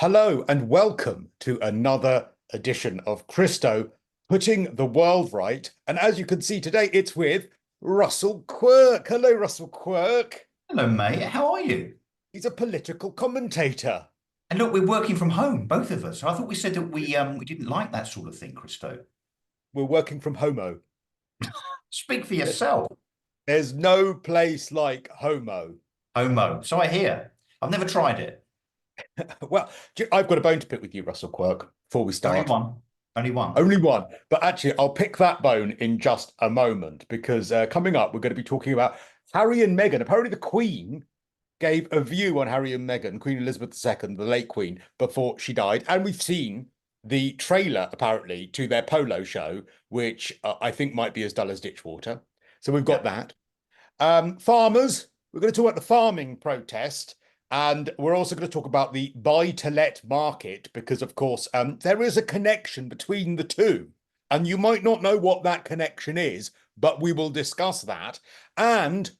Hello and welcome to another edition of Christo Putting the World Right. And as you can see today, it's with Russell Quirk. Hello, Russell Quirk. Hello, mate. How are you? He's a political commentator. And look, we're working from home, both of us. I thought we said that we didn't like that sort of thing, Christo. We're working from homo. Speak for yourself. There's no place like homo. Homo. So I hear. I've never tried it. Well, I've got a bone to pick with you, Russell Quirk, before we Only start. one. Only one. Only one. But actually, I'll pick that bone in just a moment because coming up, we're going to be talking about Harry and Meghan. Apparently, the Queen gave a view on Harry and Meghan, Queen Elizabeth II, the late Queen, before she died. And we've seen the trailer, apparently, to their polo show, which I think might be as dull as ditchwater. So we've got that. Farmers, we're going to talk about the farming protest. And we're also going to talk about the buy-to-let market because, of course, there is a connection between the two. And you might not know what that connection is, but we will discuss that. And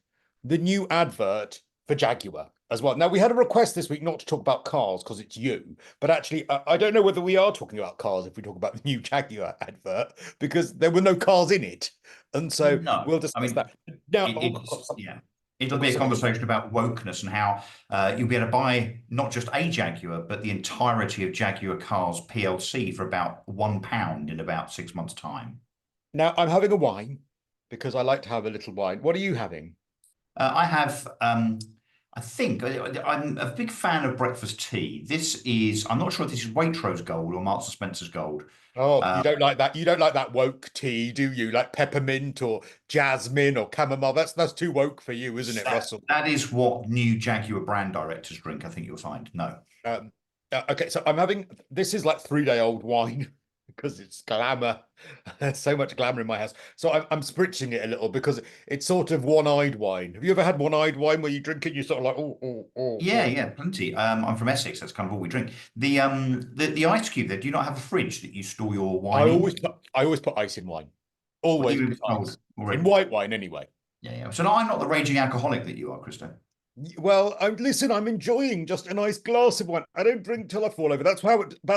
the new advert for Jaguar as well. Now, we had a request this week not to talk about cars because it's you, but actually, I don't know whether we are talking about cars if we talk about the new Jaguar advert because there were no cars in it. And so No. we'll I discuss mean, that. Now, yeah. It'll be a conversation about wokeness and how you'll be able to buy not just a Jaguar, but the entirety of Jaguar Cars PLC for about £1 in about 6 months' time. Now, I'm having a wine because I like to have a little wine. What are you having? I have, I think, I'm a big fan of breakfast tea. I'm not sure if this is Waitrose Gold or Marks and Spencer's Gold. Oh, you Uh, don't like that. You don't like that woke tea, do you? Like peppermint or jasmine or chamomile. That's too woke for you, isn't it, that, Russell? that is what new Jaguar brand directors drink, I think you'll find. No. Um, okay, so I'm having this is like 3-day-old wine because it's glamour. There's so much glamour in my house. So I'm spritzing it a little because it's sort of one-eyed wine. Have you ever had one-eyed wine where you drink it, you're sort of like, oh, oh, oh, Yeah, oh. yeah, plenty. I'm from Essex. That's kind of all we drink. The ice cube there. Do you not have a fridge that you store your I wine in? always put I always put ice in wine. Or Always even put if it's cold ice. In already? white wine anyway. Yeah, yeah. So no, I'm not the raging alcoholic that you are, Christo. Well, listen, I'm enjoying just a nice glass of wine. I don't drink till I fall over. That's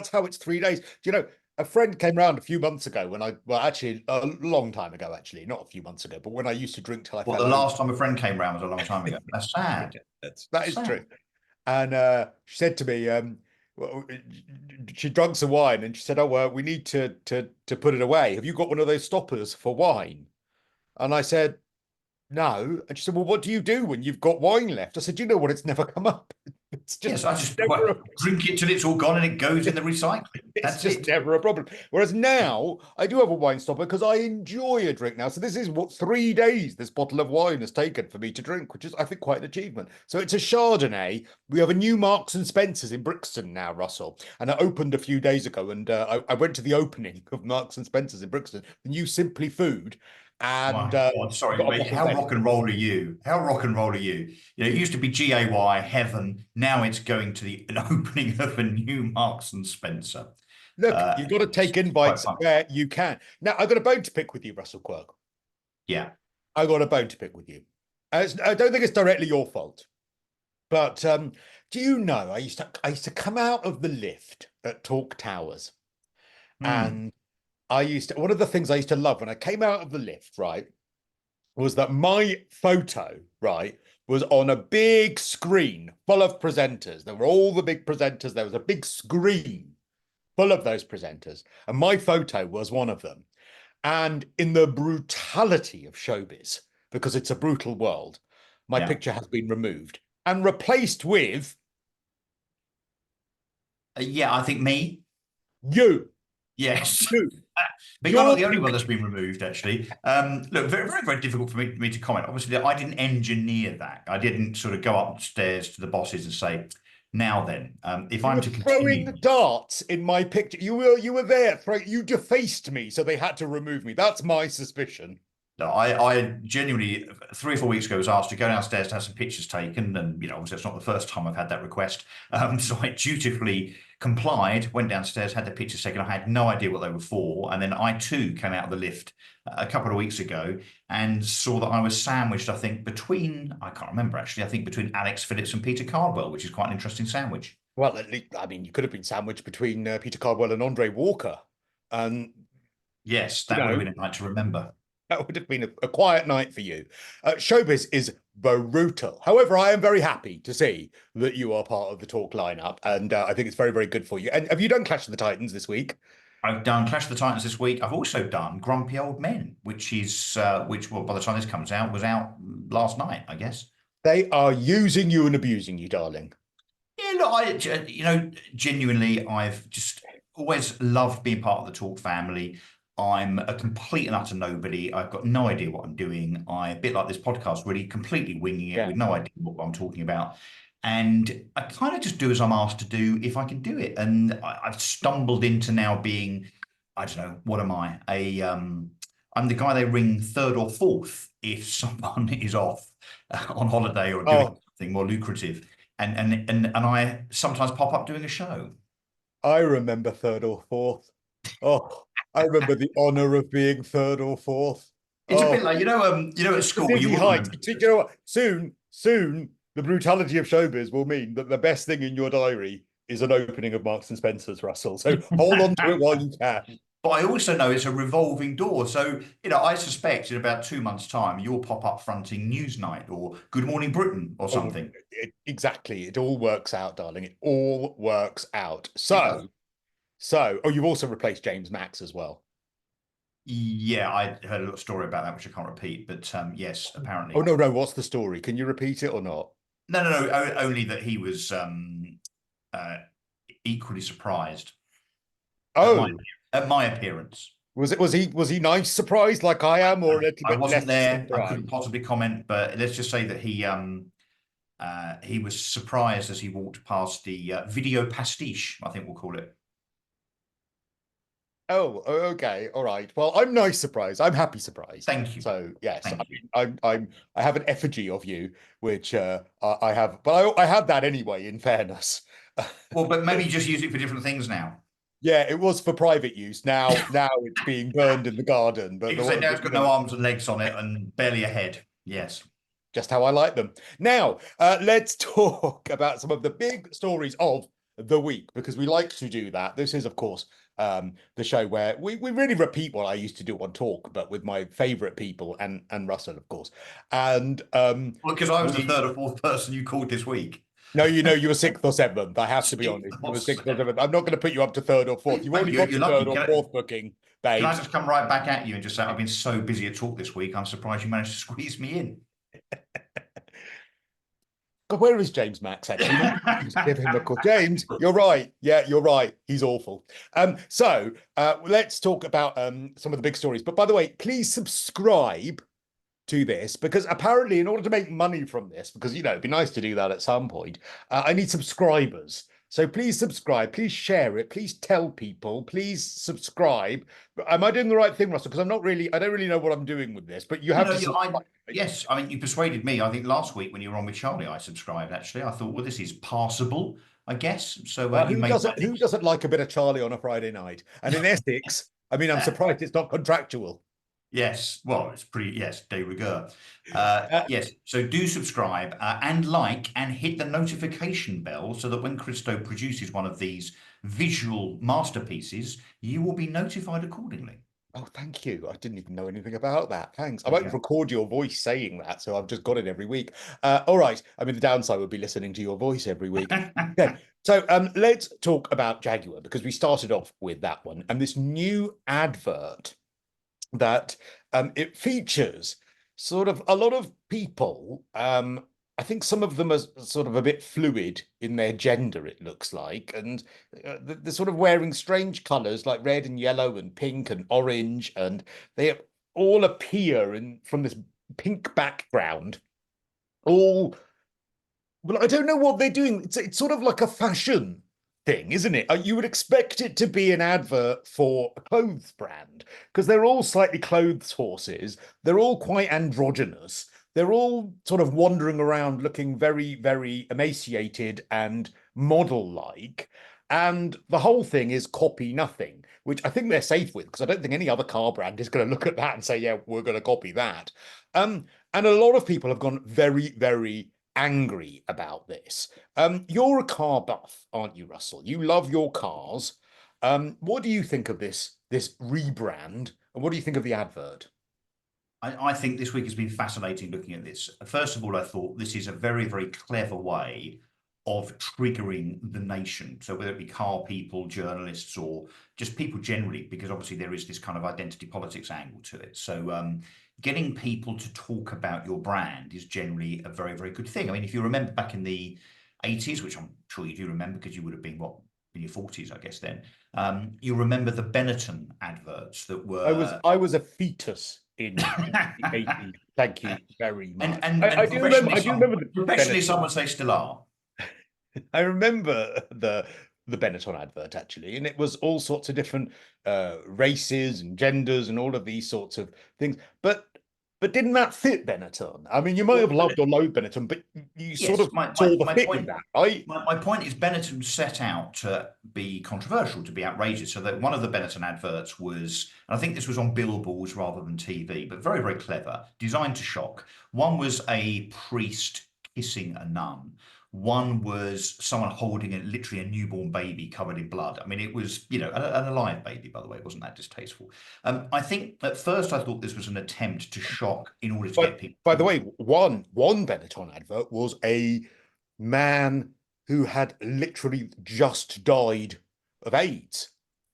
how it's 3 days. Do you know, a friend came round a few months ago well, actually, a long time ago, actually, not a few months ago, but when I used to drink till I Well, fell the over. last time a friend came round was a long time ago. That's sad. That is Sad. true. And she said to me, well, she drunk some wine and she said, "Oh, well, we need to put it away. Have you got one of those stoppers for wine?" And I said, "No." And she said, "Well, what do you do when you've got wine left?" I said, "You know what? It's never come up. It's just Yes, I just never a, drink it till it's all gone and it goes in the recycling. it's That's just it. never a problem." Whereas now I do have a wine stopper because I enjoy a drink now. So this is what 3 days this bottle of wine has taken for me to drink, which is I think quite an achievement. So it's a Chardonnay. We have a new Marks and Spencers in Brixton now, Russell, and it opened a few days ago. And I went to the opening of Marks and Spencers in Brixton, the new Simply Food, and My God, sorry, got a mate. bottle How there. rock and roll are you? How rock and roll are you? You know, it used to be GAY, heaven. Now it's going to an opening of a new Marks and Spencer. Look, you've got to It's take quite invites fun. where you can. Now, I've got a bone to pick with you, Russell Quirk. Yeah. I've got a bone to pick with you. I don't think it's directly your fault, but do you know I used to come out of the lift at Talk Towers, Hmm. and I used to one of the things I used to love when I came out of the lift, right, was that my photo, right, was on a big screen full of presenters. There were all the big presenters. There was a big screen full of those presenters, and my photo was one of them. And in the brutality of showbiz, because it's a brutal world, my Yeah. picture has been removed and replaced with Yeah, I think me. you. Yes. You. But you're not the Your only one that's picture. been removed, actually. Look, very, very, very difficult for me to comment. Obviously, I didn't engineer that. I didn't sort of go upstairs to the bosses and say, now then, if You I'm were to throwing continue. darts in my picture. You were there. You defaced me, so they had to remove me. That's my suspicion. No, I genuinely 3 or 4 weeks ago was asked to go downstairs to have some pictures taken, and obviously it's not the first time I've had that request. So I dutifully complied, went downstairs, had the pictures taken. I had no idea what they were for, and then I too came out of the lift a couple of weeks ago and saw that I was sandwiched. I think between I can't remember actually. I think between Alex Phillips and Peter Cardwell, which is quite an interesting sandwich. Well, at least, I mean, you could have been sandwiched between Peter Cardwell and Andre Walker, and Yes, you that would have know been a night to remember. that would have been a quiet night for you. Showbiz is brutal. However, I am very happy to see that you are part of the talk lineup, and I think it's very, very good for you. And have you done Clash of the Titans this week? I've done Clash of the Titans this week. I've also done Grumpy Old Men, which well, by the time this comes out, was out last night, I guess. They are using you and abusing you, darling. Yeah, look, genuinely, I've just always loved being part of the Talk family. I'm a complete and utter nobody. I've got no idea what I'm doing. A bit like this podcast, really completely winging it Yeah. with no idea what I'm talking about. And I kind of just do as I'm asked to do if I can do it. And I've stumbled into now being, I don't know, what am I? I'm the guy they ring third or fourth if someone is off on holiday or doing Oh, something more lucrative. And I sometimes pop up doing a show. I remember third or fourth. Oh, I remember the honor of being third or fourth. It's a bit Oh, like at the school you dizzy will heights. remember You this. know what? Soon, the brutality of showbiz will mean that the best thing in your diary is an opening of Marks and Spencer's, Russell. So hold on to it while you can. But I also know it's a revolving door. So, I suspect in about 2 months' time, you'll pop up fronting Newsnight or Good Morning Britain or Oh, something. exactly. It all works out, darling. It all works out. It does. Oh, you've also replaced James Max as well. Yeah, I heard a little story about that, which I can't repeat. But yes, Oh, apparently. no, no. What's the story? Can you repeat it or not? No, no, no. Only that he was uh, equally surprised at my Oh, at my appearance. was he nice surprised like I am, or a little I bit wasn't less there. I couldn't surprised? possibly comment, but let's just say that he was surprised as he walked past the video pastiche, I think we'll call it. Okay, all right. Well, I'm nice surprised. I'm happy surprised. Thank you. So yes, I Thank you. mean, I have an effigy of you, which I have, but I had that anyway. In fairness, Well, but maybe just use it for different things now. yeah, it was for private use. Now it's being burned in the garden, but Because now it's got no arms and legs on it and barely a head. Yes. just how I like them. Now, let's talk about some of the big stories of the week because we like to do that. This is, of course, the show where we really repeat what I used to do on Talk, but with my favorite people and Russell, of course. And Well, because I was the we third or fourth person you called this week. no, you were sixth or seventh. I have to be honest. You were sixth or seventh. I'm not going to put you up to third or fourth. You've Mate, already got you're your lucky. third or fourth booking, Can I babes. just come right back at you and just say I've been so busy at talk this week? I'm surprised you managed to squeeze me in. God, where is James Max actually? Just give him a call. James, you're right. Yeah, you're right. He's awful. So let's talk about some of the big stories. But by the way, please subscribe to this because apparently, in order to make money from this, because it'd be nice to do that at some point, I need subscribers. So please subscribe, please share it, please tell people, please subscribe. Am I doing the right thing, Russell? Because I don't really know what I'm doing with this, but you No, have no, to subscribe. yes. I mean, you persuaded me. I think last week when you were on with Charlie, I subscribed. Actually, I thought, well, this is passable, I guess. So you Who made doesn't who doesn't like a bit of Charlie on a Friday night? And in Essex, I mean, I'm surprised it's not contractual. Yes, well, it's pretty, yes, de rigueur. Uh, Yes, so do subscribe and like and hit the notification bell so that when Christo produces one of these visual masterpieces, you will be notified accordingly. oh, thank you. I didn't even know anything about that. Thanks. I There you won't record your voice saying that, so I've just got it every week. All right. I mean, the downside would be listening to your voice every week. go. Okay. So let's talk about Jaguar because we started off with that one and this new advert that it features sort of a lot of people. I think some of them are sort of a bit fluid in their gender, it looks like, and they're sort of wearing strange colors like red and yellow and pink and orange, and they all appear in from this pink background. All well, I don't know what they're doing. It's sort of like a fashion thing, isn't it? You would expect it to be an advert for a clothes brand because they're all slightly clothes horses. They're all quite androgynous. They're all sort of wandering around looking very, very emaciated and model-like. And the whole thing is copy nothing, which I think they're safe with because I don't think any other car brand is going to look at that and say, yeah, we're going to copy that. And a lot of people have gone very, very angry about this. You're a car buff, aren't you, Russell? You love your cars. What do you think of this rebrand, and what do you think of the advert? I think this week has been fascinating looking at this. First of all, I thought this is a very, very clever way of triggering the nation. So whether it be car people, journalists, or just people generally, because obviously there is this kind of identity politics angle to it. So getting people to talk about your brand is generally a very, very good thing. I mean, if you remember back in the 80s, which I'm sure you do remember because you would have been, what, in your 40s, I guess then, you remember the Benetton adverts that were I was a fetus in the 80s. Thank you very much. and I do remember the professionally, Benetton. some would say still are. I remember the Benetton advert actually, and it was all sorts of different races and genders and all of these sorts of things. But didn't that fit Benetton? I mean, you might Well, have loved or loathed Benetton, but you sort yes, of saw the fit point, in that, right? my point is Benetton set out to be controversial, to be outrageous. So that one of the Benetton adverts was, and I think this was on billboards rather than TV, but very, very clever, designed to shock. One was a priest kissing a nun. One was someone holding literally a newborn baby covered in blood. I mean, it was, you know, an alive baby, by the way. It wasn't that distasteful. I think at first I thought this was an attempt to shock in order to get people. By the way, one Benetton advert was a man who had literally just died of AIDS.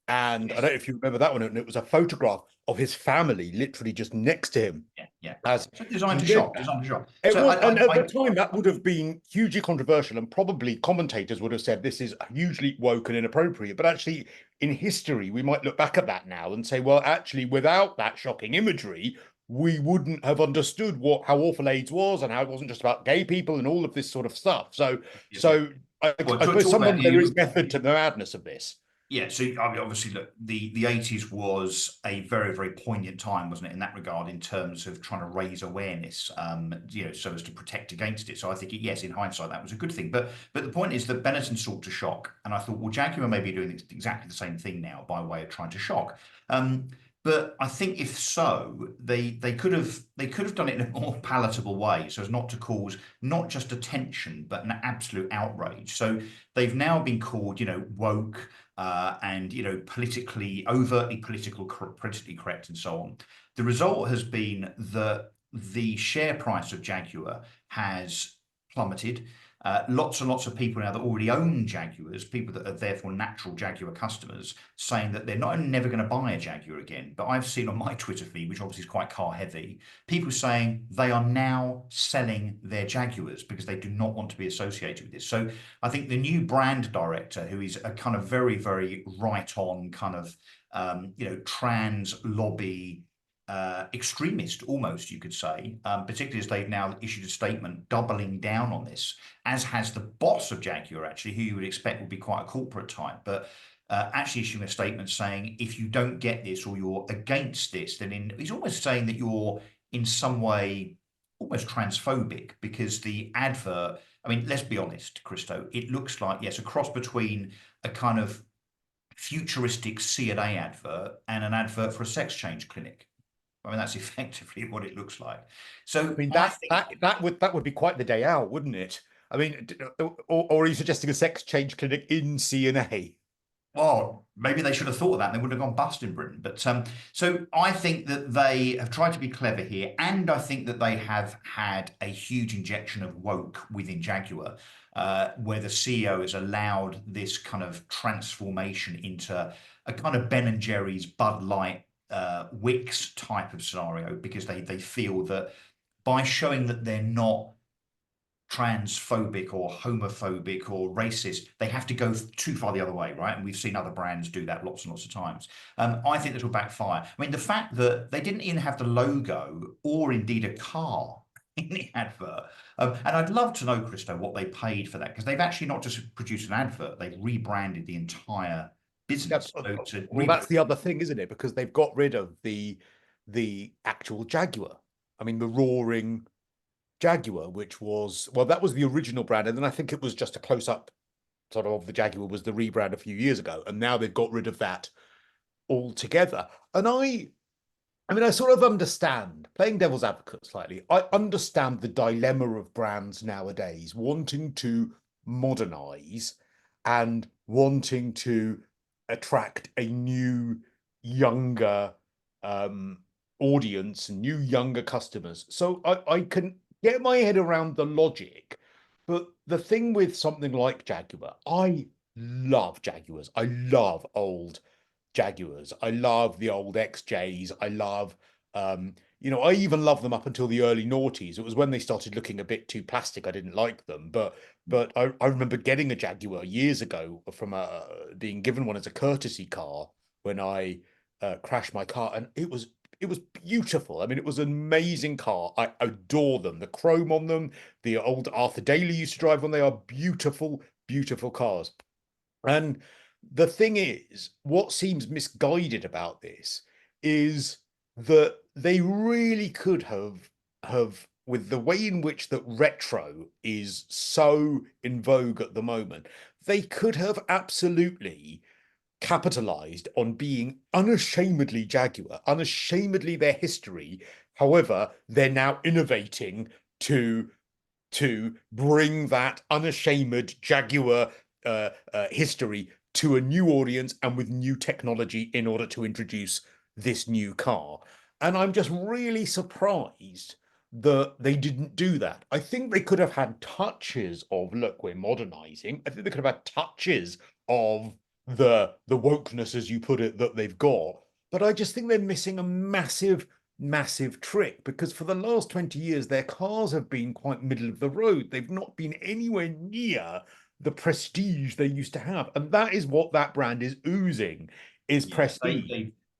And I don't know if you remember that one, and it was a photograph of his family literally just next to him. Yeah. As So designed to shock, designed to shock. It So was, and at the time, that would have been hugely controversial, and probably commentators would have said this is hugely woke and inappropriate. But actually, in history, we might look back at that now and say, well, actually, without that shocking imagery, we wouldn't have understood how awful AIDS was and how it wasn't just about gay people and all of this sort of stuff. So, I suppose there is method to the madness of this. Yeah, so I mean, obviously, look, the 80s was a very, very poignant time, wasn't it, in that regard, in terms of trying to raise awareness, you know, so as to protect against it. So I think, yes, in hindsight, that was a good thing. But the point is that Benetton sought to shock, and I thought, well, Jaguar may be doing exactly the same thing now by way of trying to shock. But I think if so, they could have done it in a more palatable way, so as not to cause not just attention but an absolute outrage. So they've now been called, you know, woke. And, you know, overtly politically correct and so on. The result has been that the share price of Jaguar has plummeted. Lots and lots of people now that already own Jaguars, people that are therefore natural Jaguar customers, saying that they're not only never going to buy a Jaguar again, but I've seen on my Twitter feed, which obviously is quite car heavy, people saying they are now selling their Jaguars because they do not want to be associated with this. So I think the new brand director, who is a kind of very, very right on kind of, you know, trans lobby extremist, almost, you could say, particularly as they've now issued a statement doubling down on this, as has the boss of Jaguar, actually, who you would expect would be quite a corporate type, but actually issuing a statement saying, if you don't get this or you're against this, then he's almost saying that you're in some way almost transphobic, because the advert, I mean, let's be honest, Christo, it looks like, yes, a cross between a kind of futuristic CNA advert and an advert for a sex change clinic. I mean, that's effectively what it looks like. So I mean, that would be quite the day out, wouldn't it? I mean, or are you suggesting a sex change clinic in CNA? Well, maybe they should have thought of that and they wouldn't have gone bust in Britain. But so I think that they have tried to be clever here, and I think that they have had a huge injection of woke within Jaguar, where the CEO has allowed this kind of transformation into a kind of Ben and Jerry's, Bud Light, Wicks type of scenario, because they feel that by showing that they're not transphobic or homophobic or racist, they have to go too far the other way, right? And we've seen other brands do that lots and lots of times. I think this will backfire. I mean, the fact that they didn't even have the logo or indeed a car in the advert. And I'd love to know, Christo, what they paid for that, because they've actually not just produced an advert, they've rebranded the entire business. Well, that's the other thing, isn't it? Because they've got rid of the actual Jaguar. I mean, the Roaring Jaguar, which was, well, that was the original brand, and then I think it was just a close-up sort of the Jaguar was the rebrand a few years ago, and now they've got rid of that altogether. And I mean, I sort of understand, playing devil's advocate slightly, I understand the dilemma of brands nowadays wanting to modernize and wanting to attract a new, younger um, audience and new, younger customers. So I can get my head around the logic. But the thing with something like Jaguar, I love Jaguars. I love old Jaguars. I love the old XJs. I love, I even love them up until the early noughties. It was when they started looking a bit too plastic. I didn't like them, but I remember getting a Jaguar years ago from being given one as a courtesy car when I crashed my car, and it was beautiful. I mean, it was an amazing car. I adore them. The chrome on them, the old Arthur Daly used to drive when they are beautiful, beautiful cars. And the thing is, what seems misguided about this is that they really could have with the way in which that retro is so in vogue at the moment, they could have absolutely capitalized on being unashamedly Jaguar, unashamedly their history. However, they're now innovating to bring that unashamed Jaguar history to a new audience and with new technology in order to introduce this new car. And I'm just really surprised that they didn't do that. I think they could have had touches of, look, we're modernizing. I think they could have had touches of the wokeness, as you put it, that they've got. But I just think they're missing a massive trick, because for the last 20 years, their cars have been quite middle of the road. They've not been anywhere near the prestige they used to have. And that is what that brand is oozing, is prestige.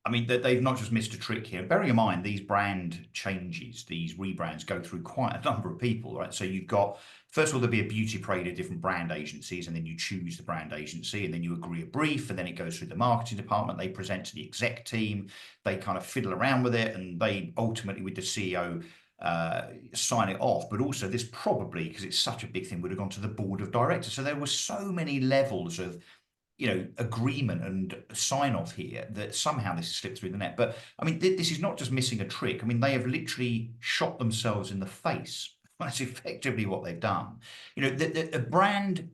They've not just missed a trick here. Bearing in mind, these brand changes, these rebrands go through quite a number of people, right? So you've got, first of all, there'll be a beauty parade of different brand agencies, and then you choose the brand agency, and then you agree a brief, and then it goes through the marketing department. They present to the exec team, they kind of fiddle around with it, and they ultimately, with the CEO, sign it off. But also, this probably, because it's such a big thing, would have gone to the board of directors. So there were so many levels of agreement and sign off here that somehow this has slipped through the net. But I mean, this is not just missing a trick. I mean, they have literally shot themselves in the face. That's effectively what they've done. A brand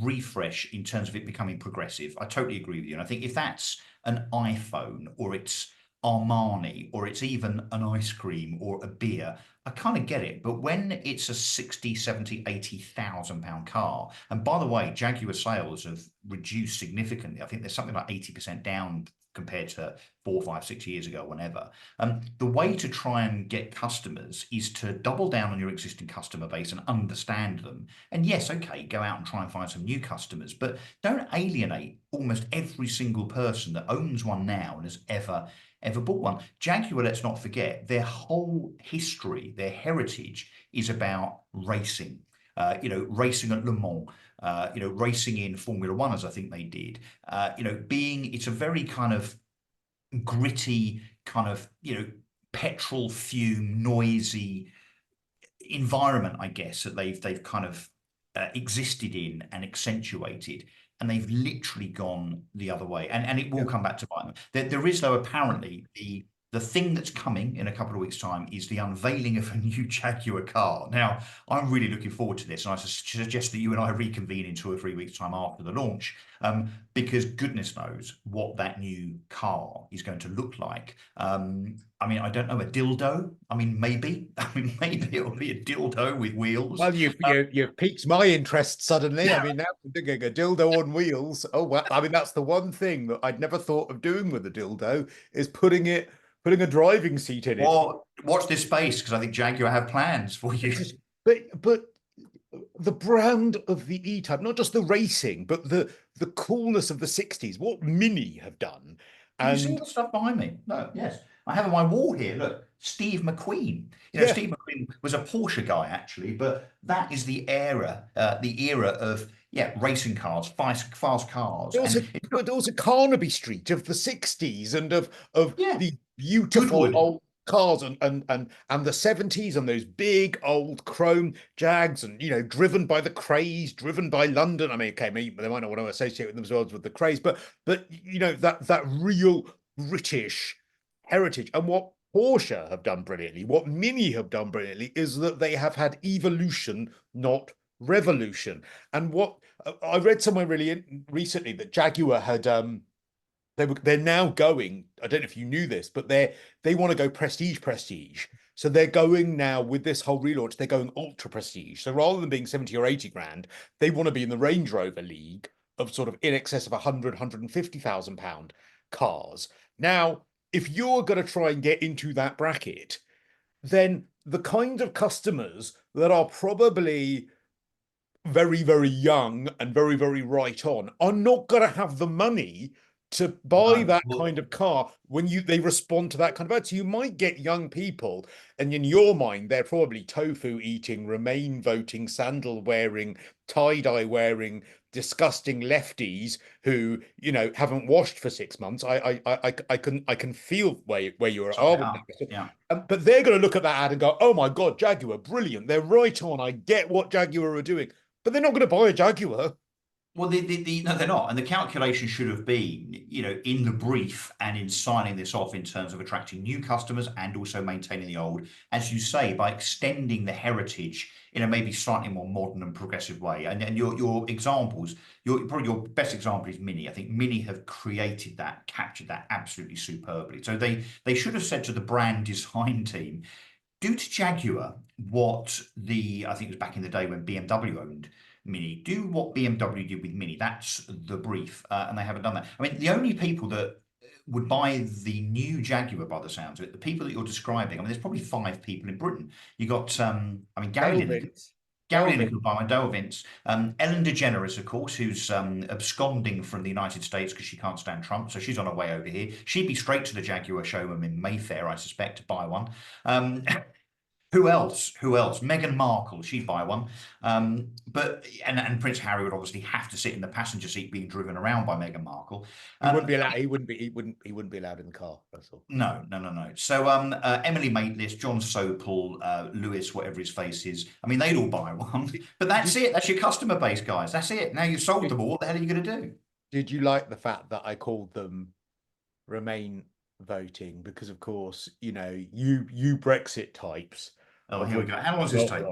refresh in terms of it becoming progressive, I totally agree with you. And I think if that's an iPhone, or it's Armani, or it's even an ice cream or a beer, I kind of get it. But when it's a 60, 70, 80,000 pound car, and by the way, Jaguar sales have reduced significantly. I think there's something like 80% down compared to 4, 5, 6 years ago, whenever. The way to try and get customers is to double down on your existing customer base and understand them. And yes, okay, go out and try and find some new customers, but don't alienate almost every single person that owns one now and has ever bought one. Jaguar, let's not forget, their whole history, their heritage is about racing. Racing at Le Mans, racing in Formula One, as I think they did. It's a very kind of gritty, kind of, petrol fume, noisy environment, I guess, that they've kind of existed in and accentuated. And they've literally gone the other way, and it will come back to bite them. There is, though, apparently the thing that's coming in a couple of weeks' time is the unveiling of a new Jaguar car. Now, I'm really looking forward to this, and I suggest that you and I reconvene in 2 or 3 weeks' time after the launch, because goodness knows what that new car is going to look like. I don't know, a dildo? Maybe. Maybe it'll be a dildo with wheels. Well, you've piqued my interest suddenly. Now I'm thinking a dildo on wheels. Oh, well, that's the one thing that I'd never thought of doing with a dildo, is putting a driving seat in it. Well, watch this space, because I think Jaguar have plans for you. But the brand of the E-Type, not just the racing, but the coolness of the 60s, what Mini have done. And you see all the stuff behind me? No, yes. I have on my wall here, look, Steve McQueen. Steve McQueen was a Porsche guy, actually, but that is the era of racing cars, fast cars. But also Carnaby Street of the 60s and of the beautiful Goodwood old cars and the 70s, and those big old chrome Jags, and driven by the craze, driven by London. They might not want to associate with themselves with the craze, but that real British heritage. And what Porsche have done brilliantly, what Mini have done brilliantly, is that they have had evolution, not revolution. And what I read somewhere really recently that Jaguar had they're now going, I don't know if you knew this, but they want to go prestige. So they're going now with this whole relaunch, they're going ultra prestige. So rather than being 70 or 80 grand, they want to be in the Range Rover league of sort of in excess of 150,000 pound cars. Now, if you're going to try and get into that bracket, then the kind of customers that are probably very, very young and very, very right on are not going to have the money to buy that kind of car when they respond to that kind of ad. So you might get young people, and in your mind, they're probably tofu eating, Remain voting, sandal wearing, tie-dye wearing, disgusting lefties who, you know, haven't washed for 6 months. I can feel where you are. Yeah. But they're going to look at that ad and go, oh my God, Jaguar, brilliant. They're right on. I get what Jaguar are doing. But they're not going to buy a Jaguar. Well, no, they're not. And the calculation should have been, you know, in the brief and in signing this off in terms of attracting new customers and also maintaining the old, as you say, by extending the heritage in a maybe slightly more modern and progressive way. And your examples, probably your best example is Mini. I think Mini have created that, captured that absolutely superbly. So they should have said to the brand design team, do to Jaguar what I think it was back in the day when BMW owned Mini. Do what BMW did with Mini. That's the brief, and they haven't done that. I mean, the only people that would buy the new Jaguar, by the sounds of it, the people that you're describing. I mean, there's probably 5 people in Britain. You got, I mean, Gary Lineker would buy my Dale Vince. Ellen DeGeneres, of course, who's absconding from the United States because she can't stand Trump, so she's on her way over here. She'd be straight to the Jaguar showroom in Mayfair, I suspect, to buy one. Who else? Meghan Markle, she'd buy one. But Prince Harry would obviously have to sit in the passenger seat being driven around by Meghan Markle. He wouldn't be allowed. He wouldn't be allowed in the car. That's all. No. So Emily Maitlis, John Sopel, Lewis, whatever his face is. I mean, they'd all buy one. But that's it. That's your customer base, guys. That's it. Now you've sold them all. What the hell are you going to do? Did you like the fact that I called them Remain voting? Because of course, you know, you Brexit types. Oh, here we go. How long does this take?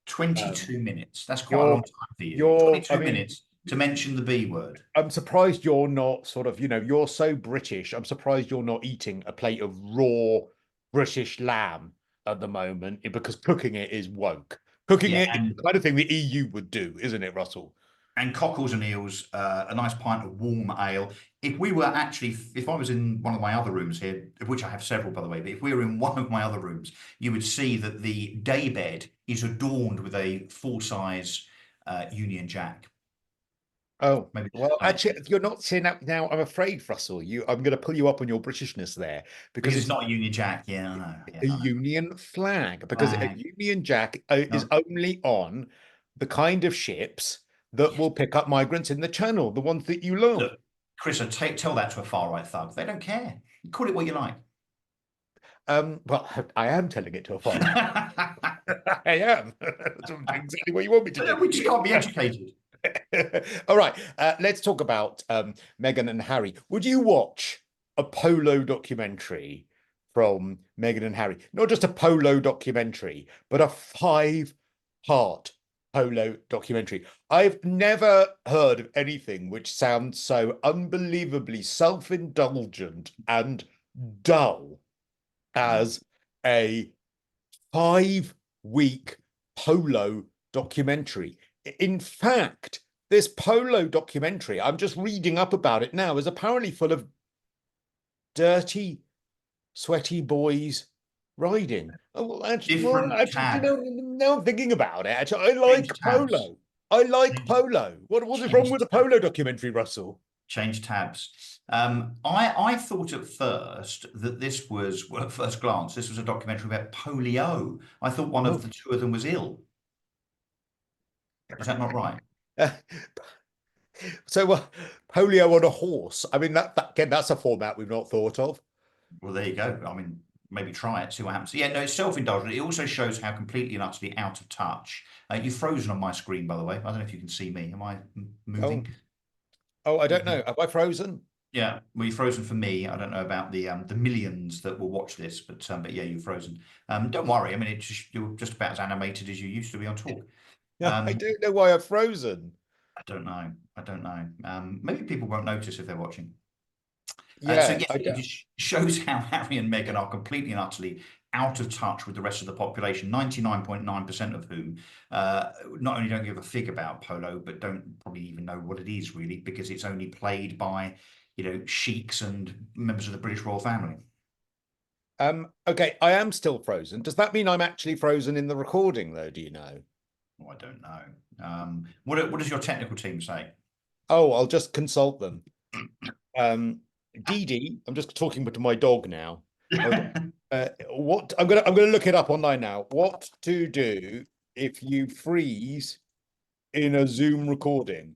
22 minutes. That's quite a long time for you. 22 minutes to mention the B word. I'm surprised you're not sort of, you know, you're so British. I'm surprised you're not eating a plate of raw British lamb at the moment, because cooking it is woke. Cooking it is the kind of thing the EU would do, isn't it, Russell? And cockles and eels, a nice pint of warm ale. If I was in one of my other rooms here, of which I have several, by the way, but if we were in one of my other rooms, you would see that the daybed is adorned with a full-size Union Jack. Oh, maybe. Well, actually, you're not saying that now. I'm afraid, Russell. I'm going to pull you up on your Britishness there because it's not a Union Jack. Yeah, I know. Yeah, Union flag, because a Union Jack is only on the kind of ships that will pick up migrants in the Channel, the ones that you love. Look, Chris, tell that to a far-right thug. They don't care. You call it what you like. Well, I am telling it to a far-right. I am. That's exactly what you want me to do. We just can't be educated. All right, let's talk about Meghan and Harry. Would you watch a polo documentary from Meghan and Harry? Not just a polo documentary, but a 5-part polo documentary. I've never heard of anything which sounds so unbelievably self-indulgent and dull as a 5-week polo documentary. In fact, this polo documentary, I'm just reading up about it now, is apparently full of dirty, sweaty boys riding. Oh, well, actually, now I'm thinking about it. Actually, I like polo. I like polo. What was it wrong with the polo documentary, Russell? Change tabs. I thought at first that this was, well, at first glance, this was a documentary about polio. I thought one of the two of them was ill. Is that not right? So polio on a horse. I mean, again, that's a format we've not thought of. Well, there you go. I mean, maybe try it, see what happens. Yeah, no, it's self-indulgent. It also shows how completely and utterly out of touch. You've frozen on my screen, by the way. I don't know if you can see me. Am I moving? Oh, I don't know. Have I frozen? Yeah, well, you're frozen for me. I don't know about the millions that will watch this, but yeah, you're frozen. Don't worry. I mean, you're just about as animated as you used to be on Talk. I Um, don't know why I've frozen. I don't know. I don't know. Maybe people won't notice if they're watching. So Yeah, yes, I it don't. just shows how Harry and Meghan are completely and utterly out of touch with the rest of the population. 99.9% of whom not only don't give a fig about polo, but don't probably even know what it is really, because it's only played by, sheiks and members of the British royal family. Okay, I am still frozen. Does that mean I'm actually frozen in the recording, though? Do you know? Oh, I don't know. What does your technical team say? Oh, I'll just consult them. Dee Dee, I'm just talking to my dog now. Hold on. What I'm gonna look it up online now. What to do if you freeze in a Zoom recording?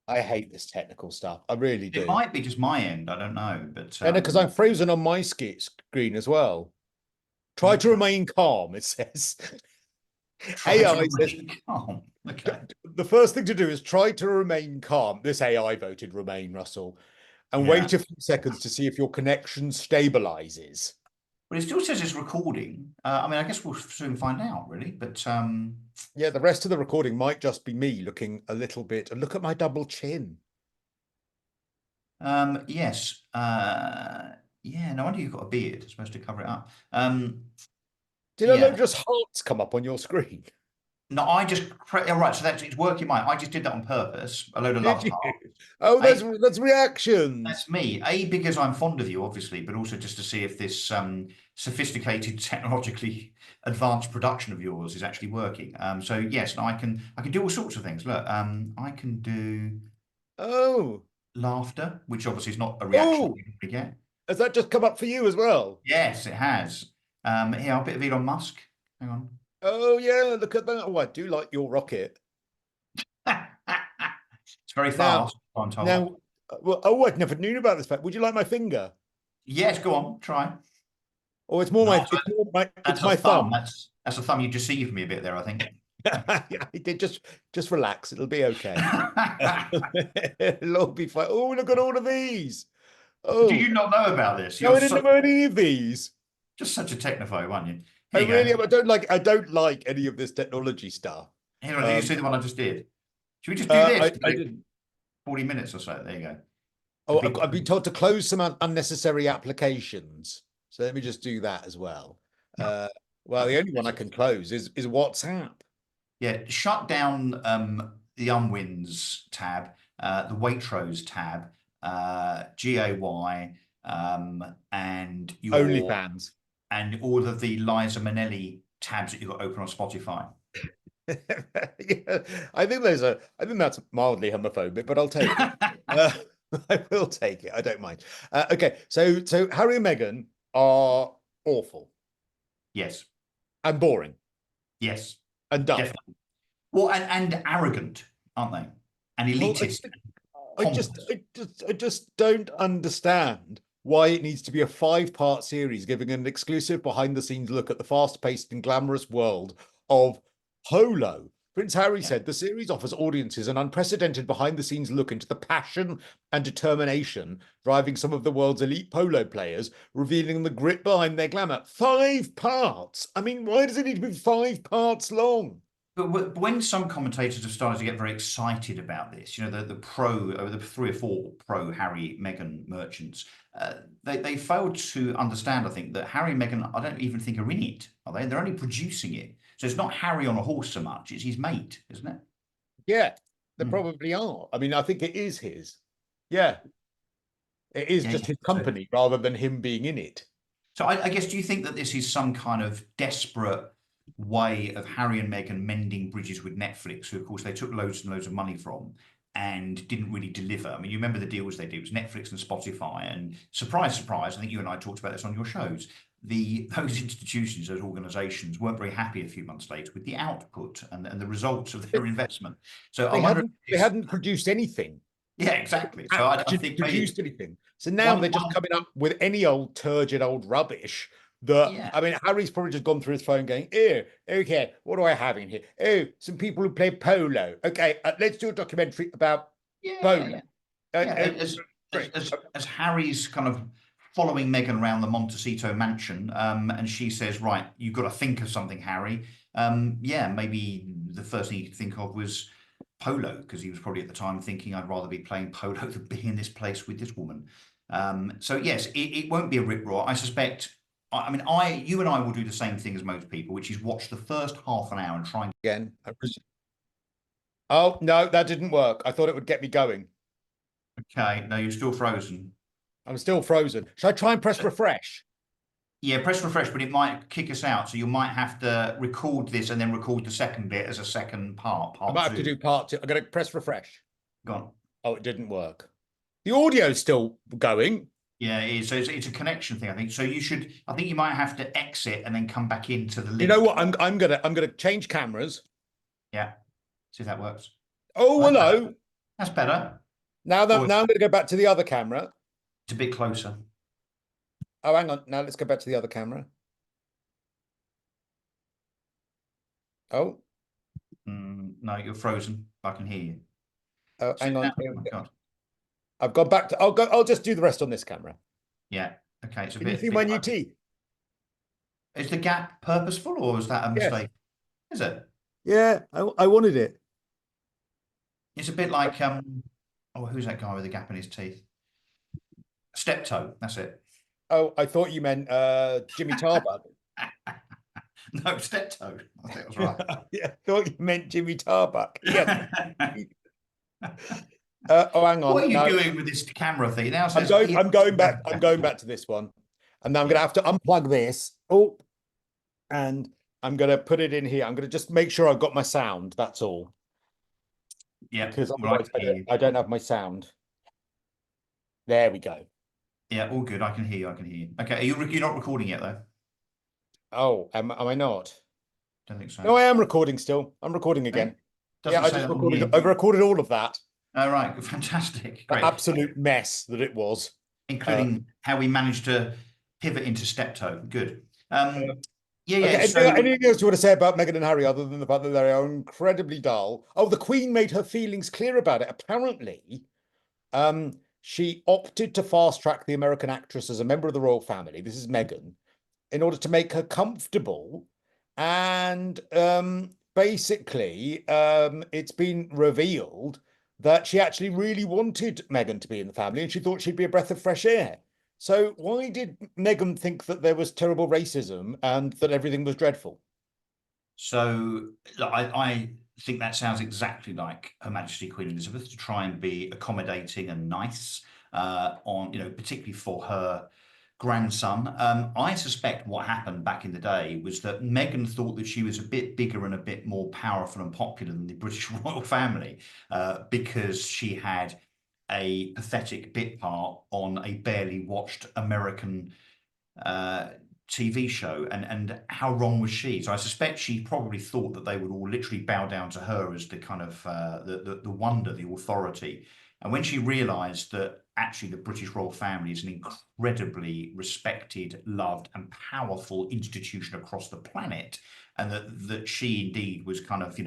I hate this technical stuff. I really It do. might be just my end. I don't know, but And because I'm frozen on my screen as well. Try to okay. remain calm, it says. Try to AI says remain calm. Okay. the first thing to do is try to remain calm. This AI voted remain, Russell, and Yeah. wait a few seconds to see if your connection stabilizes. But it still says it's recording. I mean, I guess we'll soon find out, really. But Yeah, the rest of the recording might just be me looking a little bit. And look at my double chin. yes. Yeah, no wonder you've got a beard. It's supposed to cover it up. Did a Yeah. load of just hearts come up on your screen? No, I just yeah, right. So that's it's working mine. I just did that on purpose. A load of Did love you? heart. Oh, A, that's reactions. that's me. A, because I'm fond of you, obviously, but also just to see if this sophisticated, technologically advanced production of yours is actually working. So yes, no, I can do all sorts of things. Look, I can do Oh, laughter, which obviously is not a reaction oh, you normally get. has that just come up for you as well? Yes, it has. Here, a bit of Elon Musk. Hang on. Oh yeah, look at that. Oh, I do like your rocket. It's very Now, fast, I'm told. now, well, oh, I'd never knew about this fact. Would you like my finger? Yes, go on, try. Or it's more No, my, it's that's a my thumb. thumb. That's a thumb. You deceived me a bit there, I think. Yeah, I did just relax. It'll be okay. It'll all be fine. Oh, look at all of these. Did Oh, you not know about this? no, You're I didn't know any of these. just such a technophobe, aren't you? I Here you really go. am. I don't like any of this technology stuff. Here, did you Um, see the one I just did? Should we just do this? I didn't. 40 minutes or so. There you go. The Oh, big I've been told to close some unnecessary applications. So let me just do that as well. Well, the only one I can close is WhatsApp. yeah, shut down the Unwins tab, the Waitrose tab, GAY, and OnlyFans. all of the Liza Minnelli tabs that you've got open on Spotify. Yeah, I think that's mildly homophobic, but I'll take it. I will take it. I don't mind. Okay, so Harry and Meghan are awful Yes, and boring yes, and dumb. definitely. Well, and arrogant, aren't they? And Well, elitist, pompous. I just don't understand why it needs to be a five-part series giving an exclusive behind-the-scenes look at the fast-paced and glamorous world of polo. Prince Harry Yeah. said the series offers audiences an unprecedented behind-the-scenes look into the passion and determination driving some of the world's elite polo players, revealing the grit behind their glamour. 5 parts. I mean, why does it need to be 5 parts long? But when some commentators have started to get very excited about this, the pro, over the 3 or 4 pro Harry Meghan merchants, they failed to understand, I think, that Harry and Meghan, I don't even think are in it, are they? They're only producing it. So it's not Harry on a horse so much, it's his mate, isn't it? Yeah, they Mm. probably are. I mean, I think it is his. Yeah, it is Yeah, just yeah. his company rather than him being in it. So I guess, do you think that this is some kind of desperate way of Harry and Meghan mending bridges with Netflix, who of course they took loads and loads of money from and didn't really deliver? I mean, you remember the deals they did. It was Netflix and Spotify, and surprise, surprise, I think you and I talked about this on your shows. Those institutions, those organizations weren't very happy a few months later with the output and the results of their investment. So I wonder if They this, hadn't produced anything, yeah, exactly. So I actually think maybe produced anything. So now one, they're just one, coming up with any old turgid old rubbish that, yeah, I mean, Harry's probably just gone through his phone going, oh, okay, what do I have in here? Oh, some people who play polo. Okay, let's do a documentary about yeah, yeah, polo. yeah. Uh, Yeah, uh, as Harry's kind of following Meghan around the Montecito mansion, and she says, "Right, you've got to think of something, Harry." Yeah, maybe the first thing you could think of was polo, because he was probably at the time thinking, "I'd rather be playing polo than be in this place with this woman." So yes, it won't be a rip roar. I suspect. I mean, you and I will do the same thing as most people, which is watch the first half an hour and try and Again. Oh, no, that didn't work. I thought it would get me going. Okay, no, you're still frozen. I'm still frozen. Should I try and press refresh? Yeah, press refresh, but it might kick us out. So you might have to record this and then record the second bit as a second part. I might have to two. do part 2. I'm going to press refresh. Gone. Oh, it didn't work. The audio's still going. Yeah, it is. So it's a connection thing, I think. So you should. I think you might have to exit and then come back into the link. You know what? I'm gonna change cameras. Yeah. See if that works. Oh, Well, hello. That's better. Now I'm gonna go back to the other camera. It's a bit closer. Oh, hang on. Now let's go back to the other camera. Oh. No, you're frozen. I can hear you. Oh, hang on. Oh my God. I've gone back to. I'll just do the rest on this camera. Yeah. Okay. It's a Can bit. you see my new teeth? Is the gap purposeful or is that a mistake? Is it? Yeah, I wanted it. It's a bit like oh, who's that guy with the gap in his teeth? Steptoe. That's it. Oh, I thought you meant Jimmy Tarbuck. No, Steptoe. I think I was right. Yeah, I thought you meant Jimmy Tarbuck. Yeah. Oh, hang on. What are you doing with this camera thing? Now I'm going back. I'm going back to this one, and now I'm going to have to unplug this. Oh, and I'm going to put it in here. I'm going to just make sure I've got my sound. That's all. Yeah, because otherwise I don't have my sound. There we go. Yeah, all good. I can hear you. I can hear you. Okay, you're not recording yet though. Oh, am I not? Don't think so. No, I am recording still. I'm recording again. Doesn't Yeah, I say just that on recorded. here. I've recorded all of that. Oh, right, fantastic. Great. Absolute mess that it was. Including how we managed to pivot into Steptoe. Good. Yeah, Okay, so anything else you want to say about Meghan and Harry other than the fact that they are incredibly dull? Oh, the Queen made her feelings clear about it. Apparently, she opted to fast track the American actress as a member of the royal family. This is Meghan, in order to make her comfortable. And basically, it's been revealed that she actually really wanted Meghan to be in the family and she thought she'd be a breath of fresh air. So why did Meghan think that there was terrible racism and that everything was dreadful? So I think that sounds exactly like Her Majesty Queen Elizabeth, to try and be accommodating and nice on, particularly for her grandson. I suspect what happened back in the day was that Meghan thought that she was a bit bigger and a bit more powerful and popular than the British royal family because she had a pathetic bit part on a barely watched American TV show, and how wrong was she? So I suspect she probably thought that they would all literally bow down to her as the kind of the wonder, the authority. And when she realised that actually the British royal family is an incredibly respected, loved, and powerful institution across the planet, and that she indeed was kind of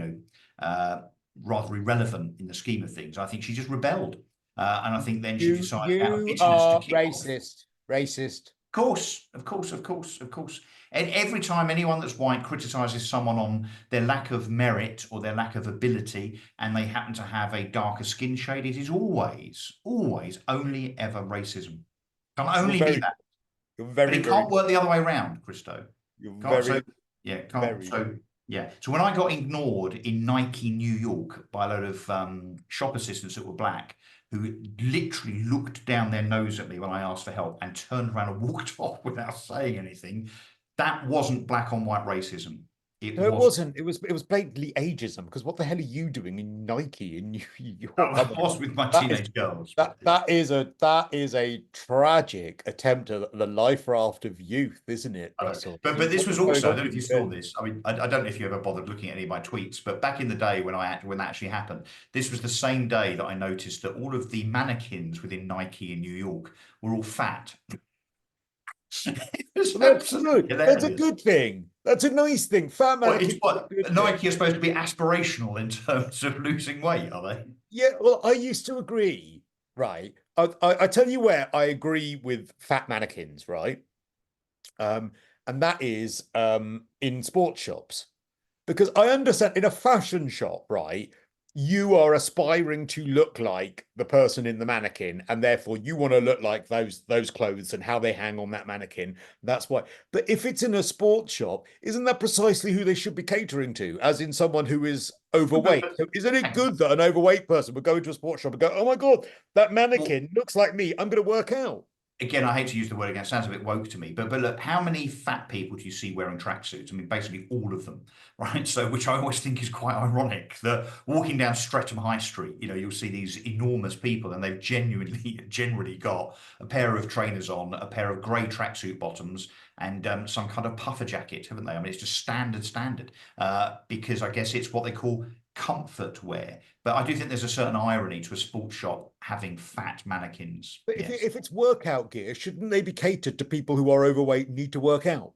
rather irrelevant in the scheme of things, I think she just rebelled, and I think then she decided out of bitterness to kick racist, off. racist. Of course. And every time anyone that's white criticizes someone on their lack of merit or their lack of ability, and they happen to have a darker skin shade, it is always only ever racism. Can only be that. But it can't work the other way around, Christo. So when I got ignored in Nike New York by a load of shop assistants that were black, who literally looked down their nose at me when I asked for help and turned around and walked off without saying anything, that wasn't black on white racism. It wasn't. It was blatantly ageism. Because what the hell are you doing in Nike in New York? I was with my teenage girls. That is a tragic attempt at the life raft of youth, isn't it, Russell? But this was also, I don't know if you saw this. I mean, I don't know if you ever bothered looking at any of my tweets, but back in the day when that actually happened, this was the same day that I noticed that all of the mannequins within Nike in New York were all fat. That's a good thing. That's a nice thing. Fat man. Nike are supposed to be aspirational in terms of losing weight, are they? Yeah, well, I used to agree, right, I tell you where I agree with fat mannequins, right? Um, and that is in sports shops. Because I understand in a fashion shop, right? You are aspiring to look like the person in the mannequin, and therefore you want to look like those clothes and how they hang on that mannequin. That's why. But if it's in a sports shop, isn't that precisely who they should be catering to? As in someone who is overweight. So isn't it good that an overweight person would go into a sports shop and go, "Oh my God, that Well, mannequin looks like me. I'm going to work out." again, I hate to use the word again, it sounds a bit woke to me, but look, how many fat people do you see wearing tracksuits? I mean, basically all of them, right? So, which I always think is quite ironic. That walking down Streatham High Street, you'll see these enormous people, and they've generally got a pair of trainers on, a pair of grey tracksuit bottoms, and some kind of puffer jacket, haven't they? I mean, it's just standard, because I guess it's what they call comfort wear. But I do think there's a certain irony to a sports shop having fat mannequins. But Yes. if it's workout gear, shouldn't they be catered to people who are overweight and need to work out?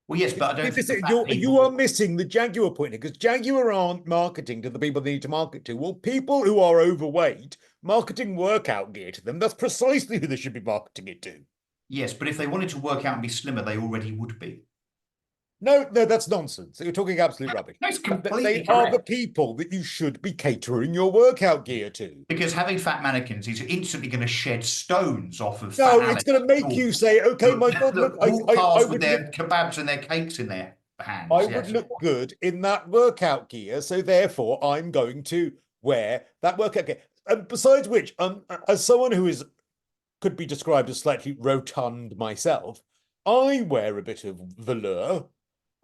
Well, yes, but I don't think the fat You are people. missing the Jaguar point here because Jaguar aren't marketing to the people they need to market to. Well, people who are overweight, marketing workout gear to them, that's precisely who they should be marketing it to. Yes, but if they wanted to work out and be slimmer, they already would be. No, that's nonsense. You're talking absolute rubbish. That's They completely are the correct. people that you should be catering your workout gear to. Because having fat mannequins is instantly going to shed stones off of fat No, it's Alex going to make you say, okay, my God, look, that walk I past with would look their kebabs and their cakes in their I hands. would Yes. look good in that workout gear, so therefore I'm going to wear that workout gear. And besides which, as someone who is could be described as slightly rotund myself, I wear a bit of velour.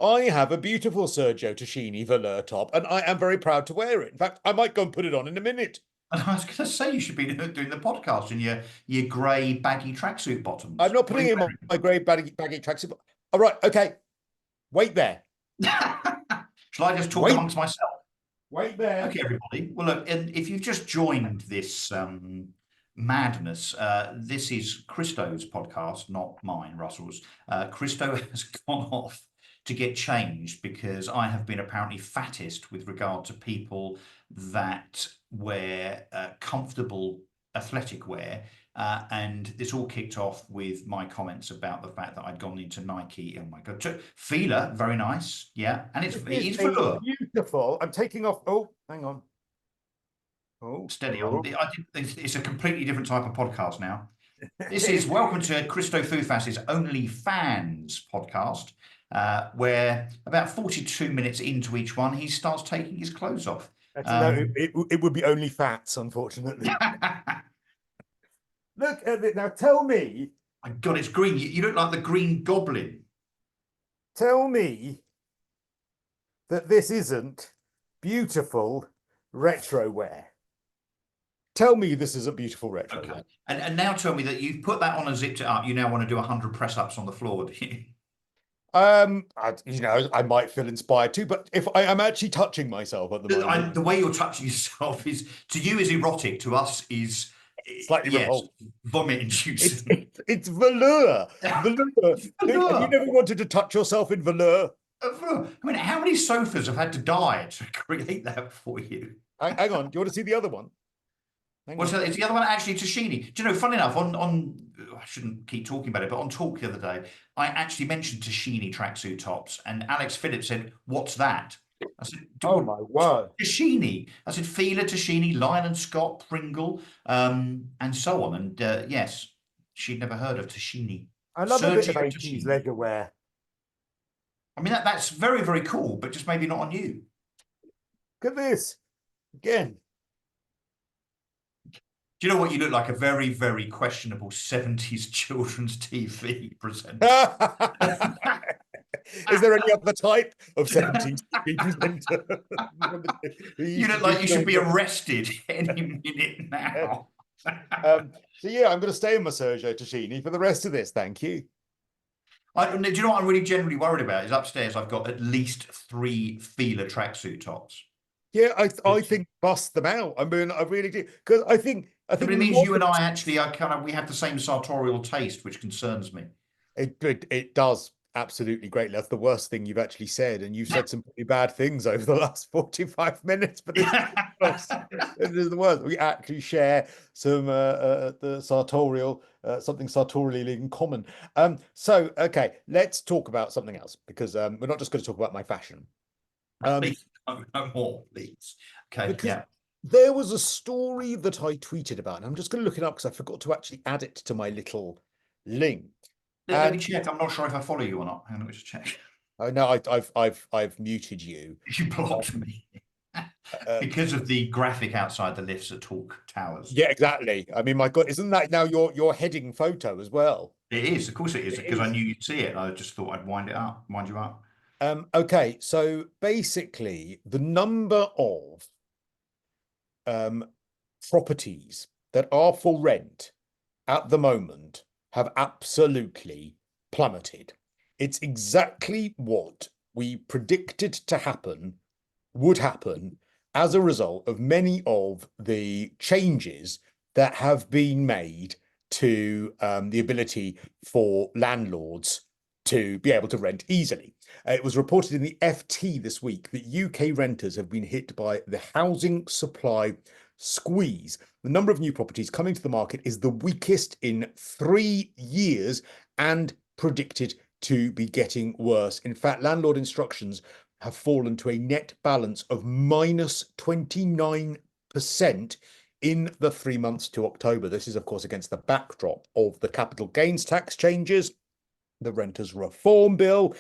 I have a beautiful Sergio Tacchini velour top, and I am very proud to wear it. In fact, I might go and put it on in a minute. And I was going to say you should be doing the podcast in your grey baggy tracksuit I'm bottoms. not What are putting you in my grey baggy tracksuit. All right, okay. Wait there. wearing? Shall I just talk Wait, amongst myself? wait there. Okay, everybody. Well, look, and if you've just joined this madness, this is Christo's podcast, not mine, Russell's. Christo has gone off to get changed because I have been apparently fattest with regard to people that wear comfortable athletic wear. And this all kicked off with my comments about the fact that I'd gone into Nike. Oh my God. Fila, very nice. Yeah. And it This is is a velour. beautiful. I'm taking off. Oh, hang on. Oh, Steady oh. on. It's a completely different type of podcast now. This is welcome to Christo Foufas's Only Fans podcast, where about 42 minutes into each one, he starts taking his clothes off. No, it would be only fats, unfortunately. Look at it now. My God, it's green. You look like the Green Goblin. Tell me that this isn't beautiful retro wear. Tell me this isn't beautiful retro Okay. wear. And now tell me that you've put that on and zipped it up. You now want to do 100 press ups on the floor, do you? I might feel inspired to, but if I am actually touching myself at the moment, The way you're touching yourself is, to you, is erotic. To us, is slightly yes, repulsive. vomit inducing. It's velour. Velour. Velour. Have you never wanted to touch yourself in velour? I mean, how many sofas have had to die to create that for you? Hang on. Do you want to see the other one? What's that? Is the other one actually Tashini? Do you know, funny enough, on I shouldn't keep talking about it, but on Talk the other day, I actually mentioned Tashini tracksuit tops, and Alex Phillips said, "What's that?" I said, Oh my word. Tashini. I said, Fila, Tashini, Lion and Scott, Pringle, and so on. And yes, she'd never heard of Tashini. I love a bit of Sergio 80s Tashini. leisure wear. I mean, that's very, very cool, but just maybe not on you. Look at this. Again. Do you know what? You look like a very, very questionable 70s children's TV presenter. Is there any other type of 70s TV presenter? You look like you should be arrested any minute now. So yeah, I'm going to stay in my Sergio Tacchini for the rest of this. Thank you. Do you know what I'm really generally worried about? Is upstairs I've got at least 3 Fila tracksuit tops. Yeah, I think bust them out. I mean, I really do because I think But it means you and I actually are we have the same sartorial taste, which concerns me. it does absolutely greatly. That's the worst thing you've actually said, and you've said some pretty bad things over the last 45 minutes. But It is the worst. We actually share some the sartorial something sartorially in common. So okay, let's talk about something else because we're not just going to talk about my fashion. Please, no more, please. Okay, Because yeah. there was a story that I tweeted about, and I'm just going to look it up because I forgot to actually add it to my little link. Let me And check. I'm not sure if I follow you or not. Hang on, let me just check. oh no, I've muted you. You blocked me Uh, because of the graphic outside the lifts at Talk Towers. yeah, exactly. I mean, my God, isn't that now your heading photo as well? It is, of course it is, It because I is. knew you'd see it. I just thought I'd wind you up. Okay, so basically, the number of um, properties that are for rent at the moment have absolutely plummeted. It's exactly what we predicted to happen would happen as a result of many of the changes that have been made to the ability for landlords to be able to rent easily. It was reported in the FT this week that UK renters have been hit by the housing supply squeeze. The number of new properties coming to the market is the weakest in 3 years and predicted to be getting worse. In fact, landlord instructions have fallen to a net balance of minus 29% in the 3 months to October. This is, of course, against the backdrop of the capital gains tax changes, the renters reform bill,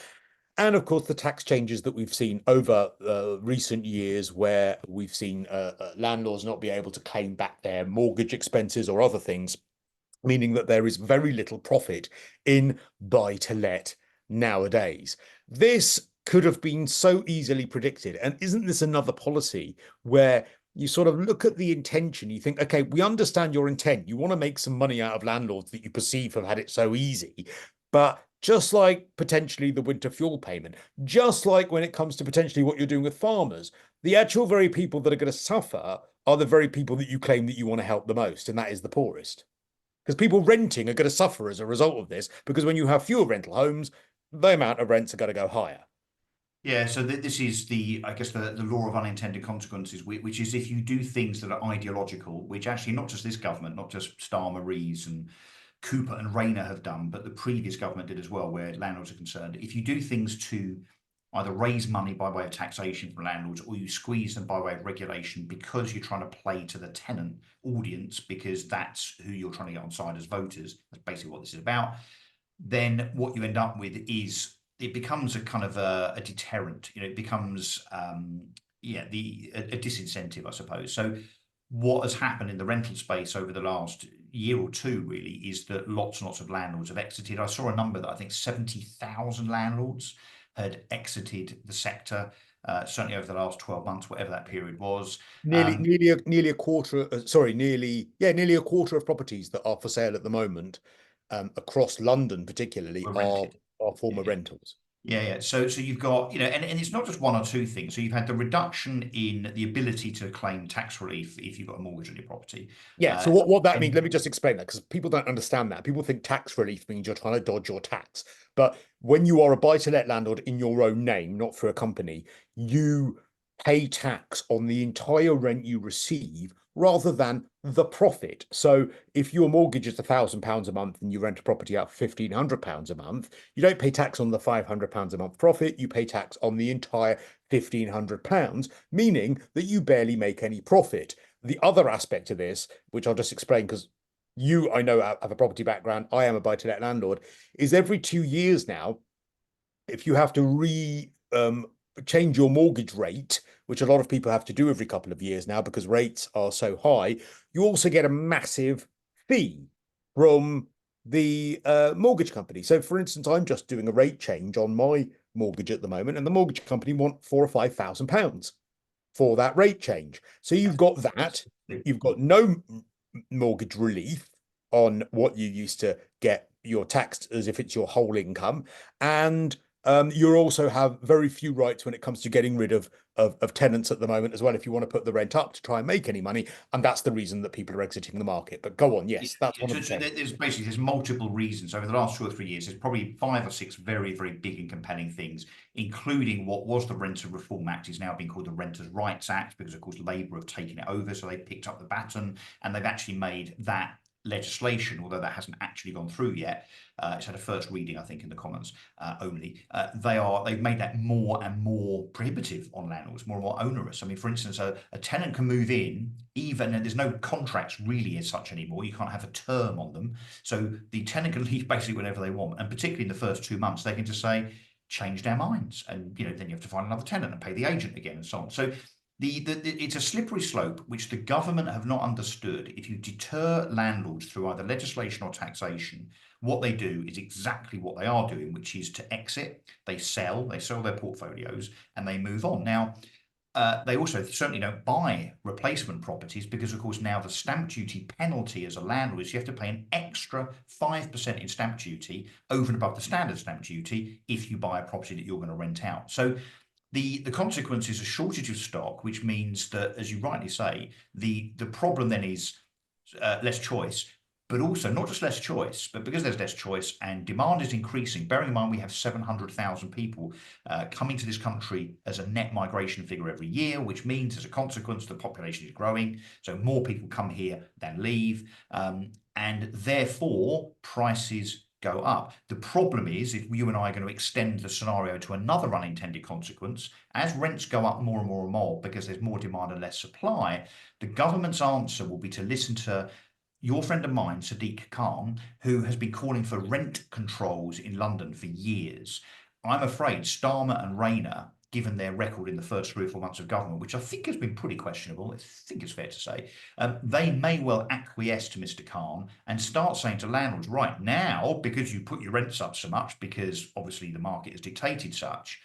and of course the tax changes that we've seen over recent years, where we've seen landlords not be able to claim back their mortgage expenses or other things, meaning that there is very little profit in buy to let nowadays. This could have been so easily predicted. And isn't this another policy where you sort of look at the intention, you think, okay, we understand your intent. You want to make some money out of landlords that you perceive have had it so easy. But just like potentially the winter fuel payment, just like when it comes to potentially what you're doing with farmers, the actual very people that are going to suffer are the very people that you claim that you want to help the most, and that is the poorest. Because people renting are going to suffer as a result of this, because when you have fewer rental homes, the amount of rents are going to go higher. Yeah, so this is I guess, the law of unintended consequences, which is if you do things that are ideological, which actually not just this government, not just Starmer, Rees and Cooper and Rayner have done, but the previous government did as well, where landlords are concerned. If you do things to either raise money by way of taxation from landlords, or you squeeze them by way of regulation because you're trying to play to the tenant audience, because that's who you're trying to get on side as voters, that's basically what this is about, then what you end up with is it becomes a kind of a deterrent. It becomes a disincentive, I suppose. So what has happened in the rental space over the last year or two really is that lots and lots of landlords have exited. I saw a number that I think 70,000 landlords had exited the sector, certainly over the last 12 months, whatever that period was. Nearly a quarter, nearly a quarter of properties that are for sale at the moment, across London particularly, Were are rented. former Yeah. rentals. Yeah. So you've got, and it's not just one or two things. So you've had the reduction in the ability to claim tax relief if you've got a mortgage on your property. Yeah, so what that means, And let me just explain that, because people don't understand that. People think tax relief means you're trying to dodge your tax. But when you are a buy-to-let landlord in your own name, not through a company, you pay tax on the entire rent you receive rather than the profit. So if your mortgage is £1,000 a month and you rent a property out for £1,500 a month, you don't pay tax on the £500 a month profit, you pay tax on the entire £1,500, meaning that you barely make any profit. The other aspect of this, which I'll just explain because I know, have a property background, I am a buy-to-let landlord, is every 2 years now, if you have to change your mortgage rate, which a lot of people have to do every couple of years now because rates are so high, you also get a massive fee from the mortgage company. So, for instance, I'm just doing a rate change on my mortgage at the moment, and the mortgage company want £4,000 or £5,000 for that rate change. So you've got that, you've got no mortgage relief on what you used to get your taxed as if it's your whole income, and You also have very few rights when it comes to getting rid of tenants at the moment as well, if you want to put the rent up to try and make any money. And that's the reason that people are exiting the market. But go on, Yeah, yes, that's one of the so things. there's multiple reasons over the last 2 or 3 years. There's probably 5 or 6 very, very big and compelling things, including what was the Renter Reform Act is now being called the Renters' Rights Act, because of course Labour have taken it over, so they picked up the baton and they've actually made that legislation, although that hasn't actually gone through yet. It's had a first reading, I think, in the Commons only. They've made that more and more prohibitive on landlords, more and more onerous. I mean, for instance, a tenant can move in, even and there's no contracts really as such anymore. You can't have a term on them, so the tenant can leave basically whenever they want. And particularly in the first 2 months, they can just say, changed our minds, and then you have to find another tenant and pay the agent again and so on. So it's a slippery slope which the government have not understood. If you deter landlords through either legislation or taxation, what they do is exactly what they are doing, which is to exit. They sell their portfolios and they move on. Now, they also certainly don't buy replacement properties because, of course, now the stamp duty penalty as a landlord is you have to pay an extra 5% in stamp duty over and above the standard stamp duty if you buy a property that you're going to rent out. So the consequence is a shortage of stock, which means that, as you rightly say, the problem then is less choice, but also not just less choice, but because there's less choice and demand is increasing. Bearing in mind we have 700,000 people coming to this country as a net migration figure every year, which means as a consequence the population is growing, so more people come here than leave, and therefore prices go up. The problem is, if you and I are going to extend the scenario to another unintended consequence, as rents go up more and more and more because there's more demand and less supply, the government's answer will be to listen to your friend of mine, Sadiq Khan, who has been calling for rent controls in London for years. I'm afraid Starmer and Rayner, given their record in the first 3 or 4 months of government, which I think has been pretty questionable, I think it's fair to say, they may well acquiesce to Mr. Khan and start saying to landlords, right now, because you put your rents up so much, because obviously the market has dictated such,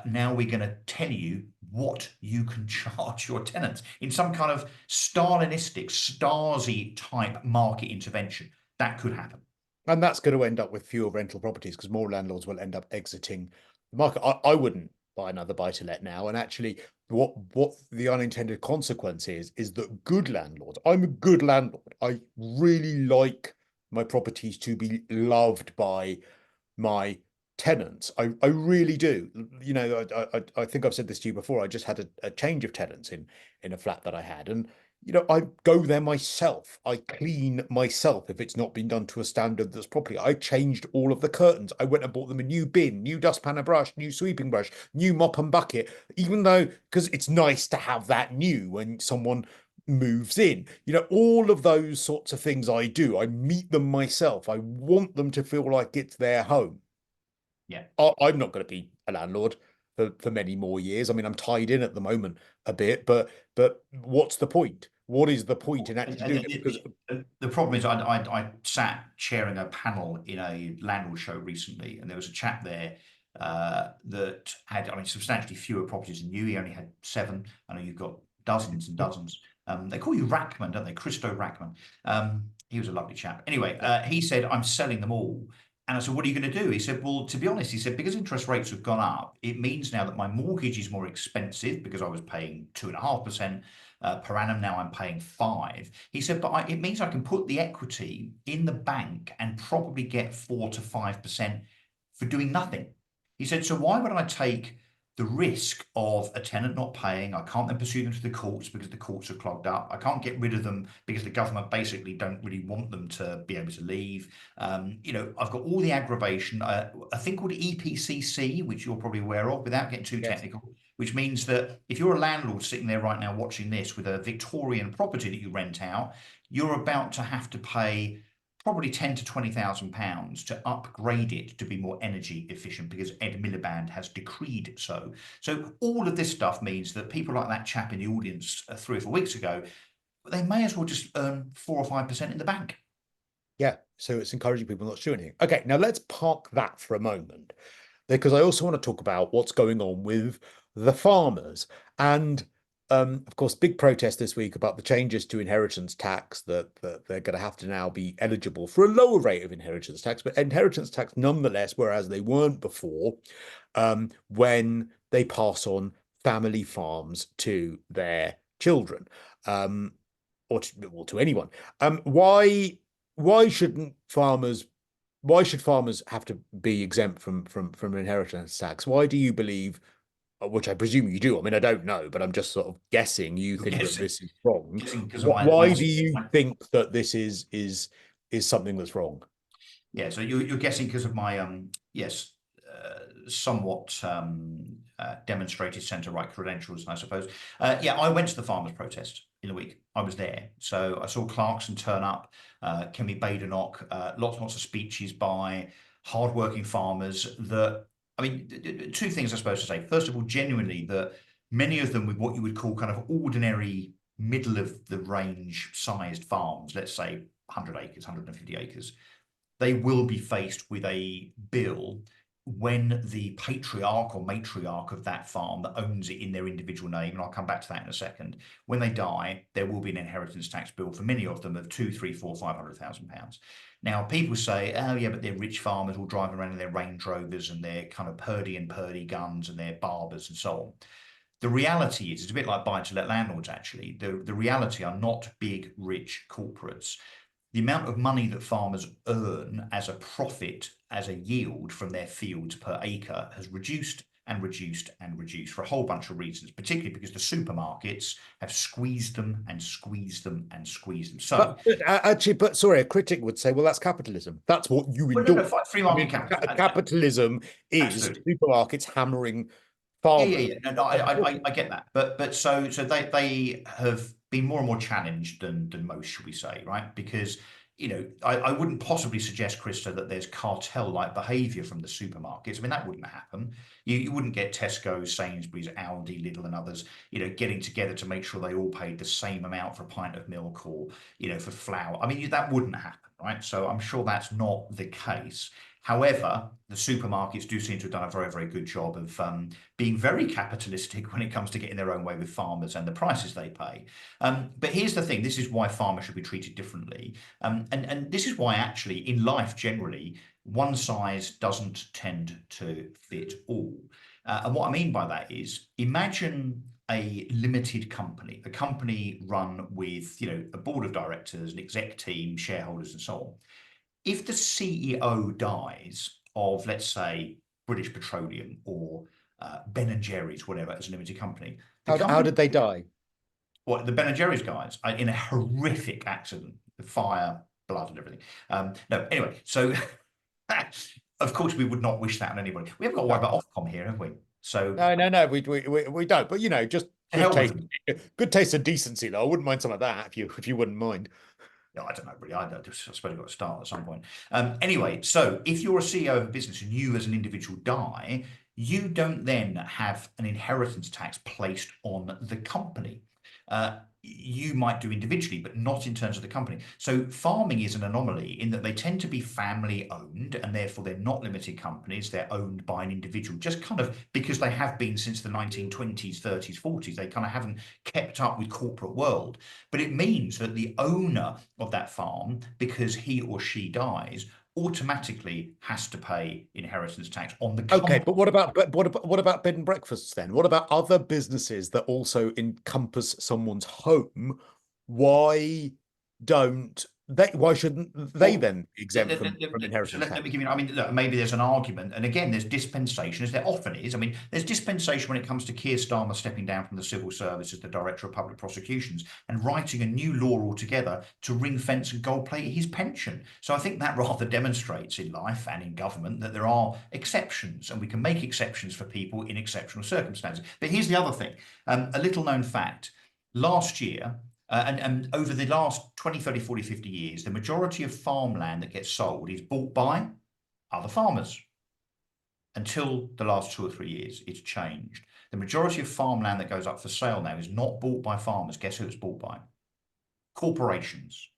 now we're going to tell you what you can charge your tenants in some kind of Stalinistic, Stasi type market intervention. That could happen. And that's going to end up with fewer rental properties because more landlords will end up exiting the market. I wouldn't buy another buy-to-let now. And actually, what the unintended consequence is that good landlords, I'm a good landlord. I really like my properties to be loved by my tenants. I really do. I think I've said this to you before. I just had a change of tenants in a flat that I had, and I go there myself. I clean myself if it's not been done to a standard that's properly. I changed all of the curtains. I went and bought them a new bin, new dustpan and brush, new sweeping brush, new mop and bucket, even though, because it's nice to have that new when someone moves in. All of those sorts of things I do. I meet them myself. I want them to feel like it's their home. Yeah. I'm not going to be a landlord for many more years. I mean, I'm tied in at the moment a bit, but what's the point? What is the point in actually doing it? Because the problem is, I sat chairing a panel in a landlord show recently, and there was a chap there that had, I mean, substantially fewer properties than you. He only had 7. I know you've got dozens and dozens. They call you Rackman, don't they? Christo Rackman. He was a lovely chap. Anyway, he said, I'm selling them all. And I said, what are you going to do? He said, well, to be honest, he said, because interest rates have gone up, it means now that my mortgage is more expensive because I was paying 2.5% per annum. Now I'm paying 5. He said, but it means I can put the equity in the bank and probably get 4 to 5% for doing nothing. He said, so why would I take the risk of a tenant not paying? I can't then pursue them to the courts because the courts are clogged up. I can't get rid of them because the government basically don't really want them to be able to leave. I've got all the aggravation, a thing called EPCC, which you're probably aware of, without getting too technical, which means that if you're a landlord sitting there right now watching this with a Victorian property that you rent out, you're about to have to pay probably 10 to 20,000 pounds to upgrade it to be more energy efficient because Ed Miliband has decreed so. So all of this stuff means that people like that chap in the audience 3 or 4 weeks ago, they may as well just earn 4 or 5% in the bank. Yeah, so it's encouraging people not to do anything. Okay, now let's park that for a moment, because I also want to talk about what's going on with the farmers. And of course, big protest this week about the changes to inheritance tax that they're going to have to now be eligible for a lower rate of inheritance tax, but inheritance tax nonetheless, whereas they weren't before, when they pass on family farms to their children, or to anyone. Why shouldn't farmers? Why should farmers have to be exempt from inheritance tax? Why do you believe? Which I presume you do. I mean, I don't know, but I'm just sort of guessing. You You're think that guessing, this is wrong. guessing because of my, Why do you think that this is something that's wrong? Yeah, so you're guessing because of my yes, somewhat demonstrated centre right credentials, I suppose. Yeah, I went to the farmers' protest in the week. I was there, so I saw Clarkson turn up, Kemi Badenoch, lots of speeches by hardworking farmers. That I mean, two things I suppose to say. First of all, genuinely, that many of them with what you would call kind of ordinary middle of the range sized farms, let's say 100 acres, 150 acres, they will be faced with a bill when the patriarch or matriarch of that farm that owns it in their individual name, and I'll come back to that in a second, when they die, there will be an inheritance tax bill for many of them of 2, 3, 4, 500,000 pounds. Now, people say, oh yeah, but they're rich farmers all driving around in their Range Rovers and their kind of purdy guns and their barbers and so on. The reality is, it's a bit like buy-to-let landlords, actually. The reality are not big, rich corporates. The amount of money that farmers earn as a profit, as a yield from their fields per acre has reduced and reduced and reduced for a whole bunch of reasons, particularly because the supermarkets have squeezed them and squeezed them and squeezed them. So, but sorry, a critic would say, well, that's capitalism. That's what you well, endorse. free market capital. Capitalism is Absolutely. supermarkets hammering Yeah, farmers. No, I get that, but so they have been more and more challenged than most, should we say, right? Because I wouldn't possibly suggest, Krista, that there's cartel-like behaviour from the supermarkets. I mean, that wouldn't happen. You wouldn't get Tesco, Sainsbury's, Aldi, Lidl, and others, getting together to make sure they all paid the same amount for a pint of milk or for flour. I mean, that wouldn't happen, right? So I'm sure that's not the case. However, the supermarkets do seem to have done a very, very good job of being very capitalistic when it comes to getting their own way with farmers and the prices they pay. But here's the thing, this is why farmers should be treated differently. And this is why actually in life generally, one size doesn't tend to fit all. And what I mean by that is, imagine a limited company, a company run with, a board of directors, an exec team, shareholders, and so on. If the CEO dies of, let's say, British Petroleum or Ben and Jerry's, whatever, as a limited company, How did they die? What, the Ben and Jerry's guys, in a horrific accident, fire, blood, and everything. No, anyway, so of course we would not wish that on anybody. We haven't got to worry about Ofcom here, have we? So No, we don't. But just good taste and decency, though. I wouldn't mind some of that if you wouldn't mind. No, I don't know, really. I suppose you've got to start at some point. Anyway, so if you're a CEO of a business and you as an individual die, you don't then have an inheritance tax placed on the company. You might do individually, but not in terms of the company. So farming is an anomaly in that they tend to be family owned, and therefore they're not limited companies. They're owned by an individual, just kind of because they have been since the 1920s, 30s, 40s. They kind of haven't kept up with corporate world. But it means that the owner of that farm, because he or she dies, automatically has to pay inheritance tax on the company. Okay, but what about bed and breakfasts then? What about other businesses that also encompass someone's home? Why don't they? Why shouldn't they then exempt from inheritance tax? Let me give you. I mean, look, maybe there's an argument, and again, there's dispensation, as there often is. I mean, there's dispensation when it comes to Keir Starmer stepping down from the civil service as the Director of Public Prosecutions and writing a new law altogether to ring fence and gold plate his pension. So I think that rather demonstrates in life and in government that there are exceptions, and we can make exceptions for people in exceptional circumstances. But here's the other thing: a little known fact. Last year. And over the last 20, 30, 40, 50 years, the majority of farmland that gets sold is bought by other farmers. Until the last 2 or 3 years, it's changed. The majority of farmland that goes up for sale now is not bought by farmers. Guess who it's bought by? Corporations.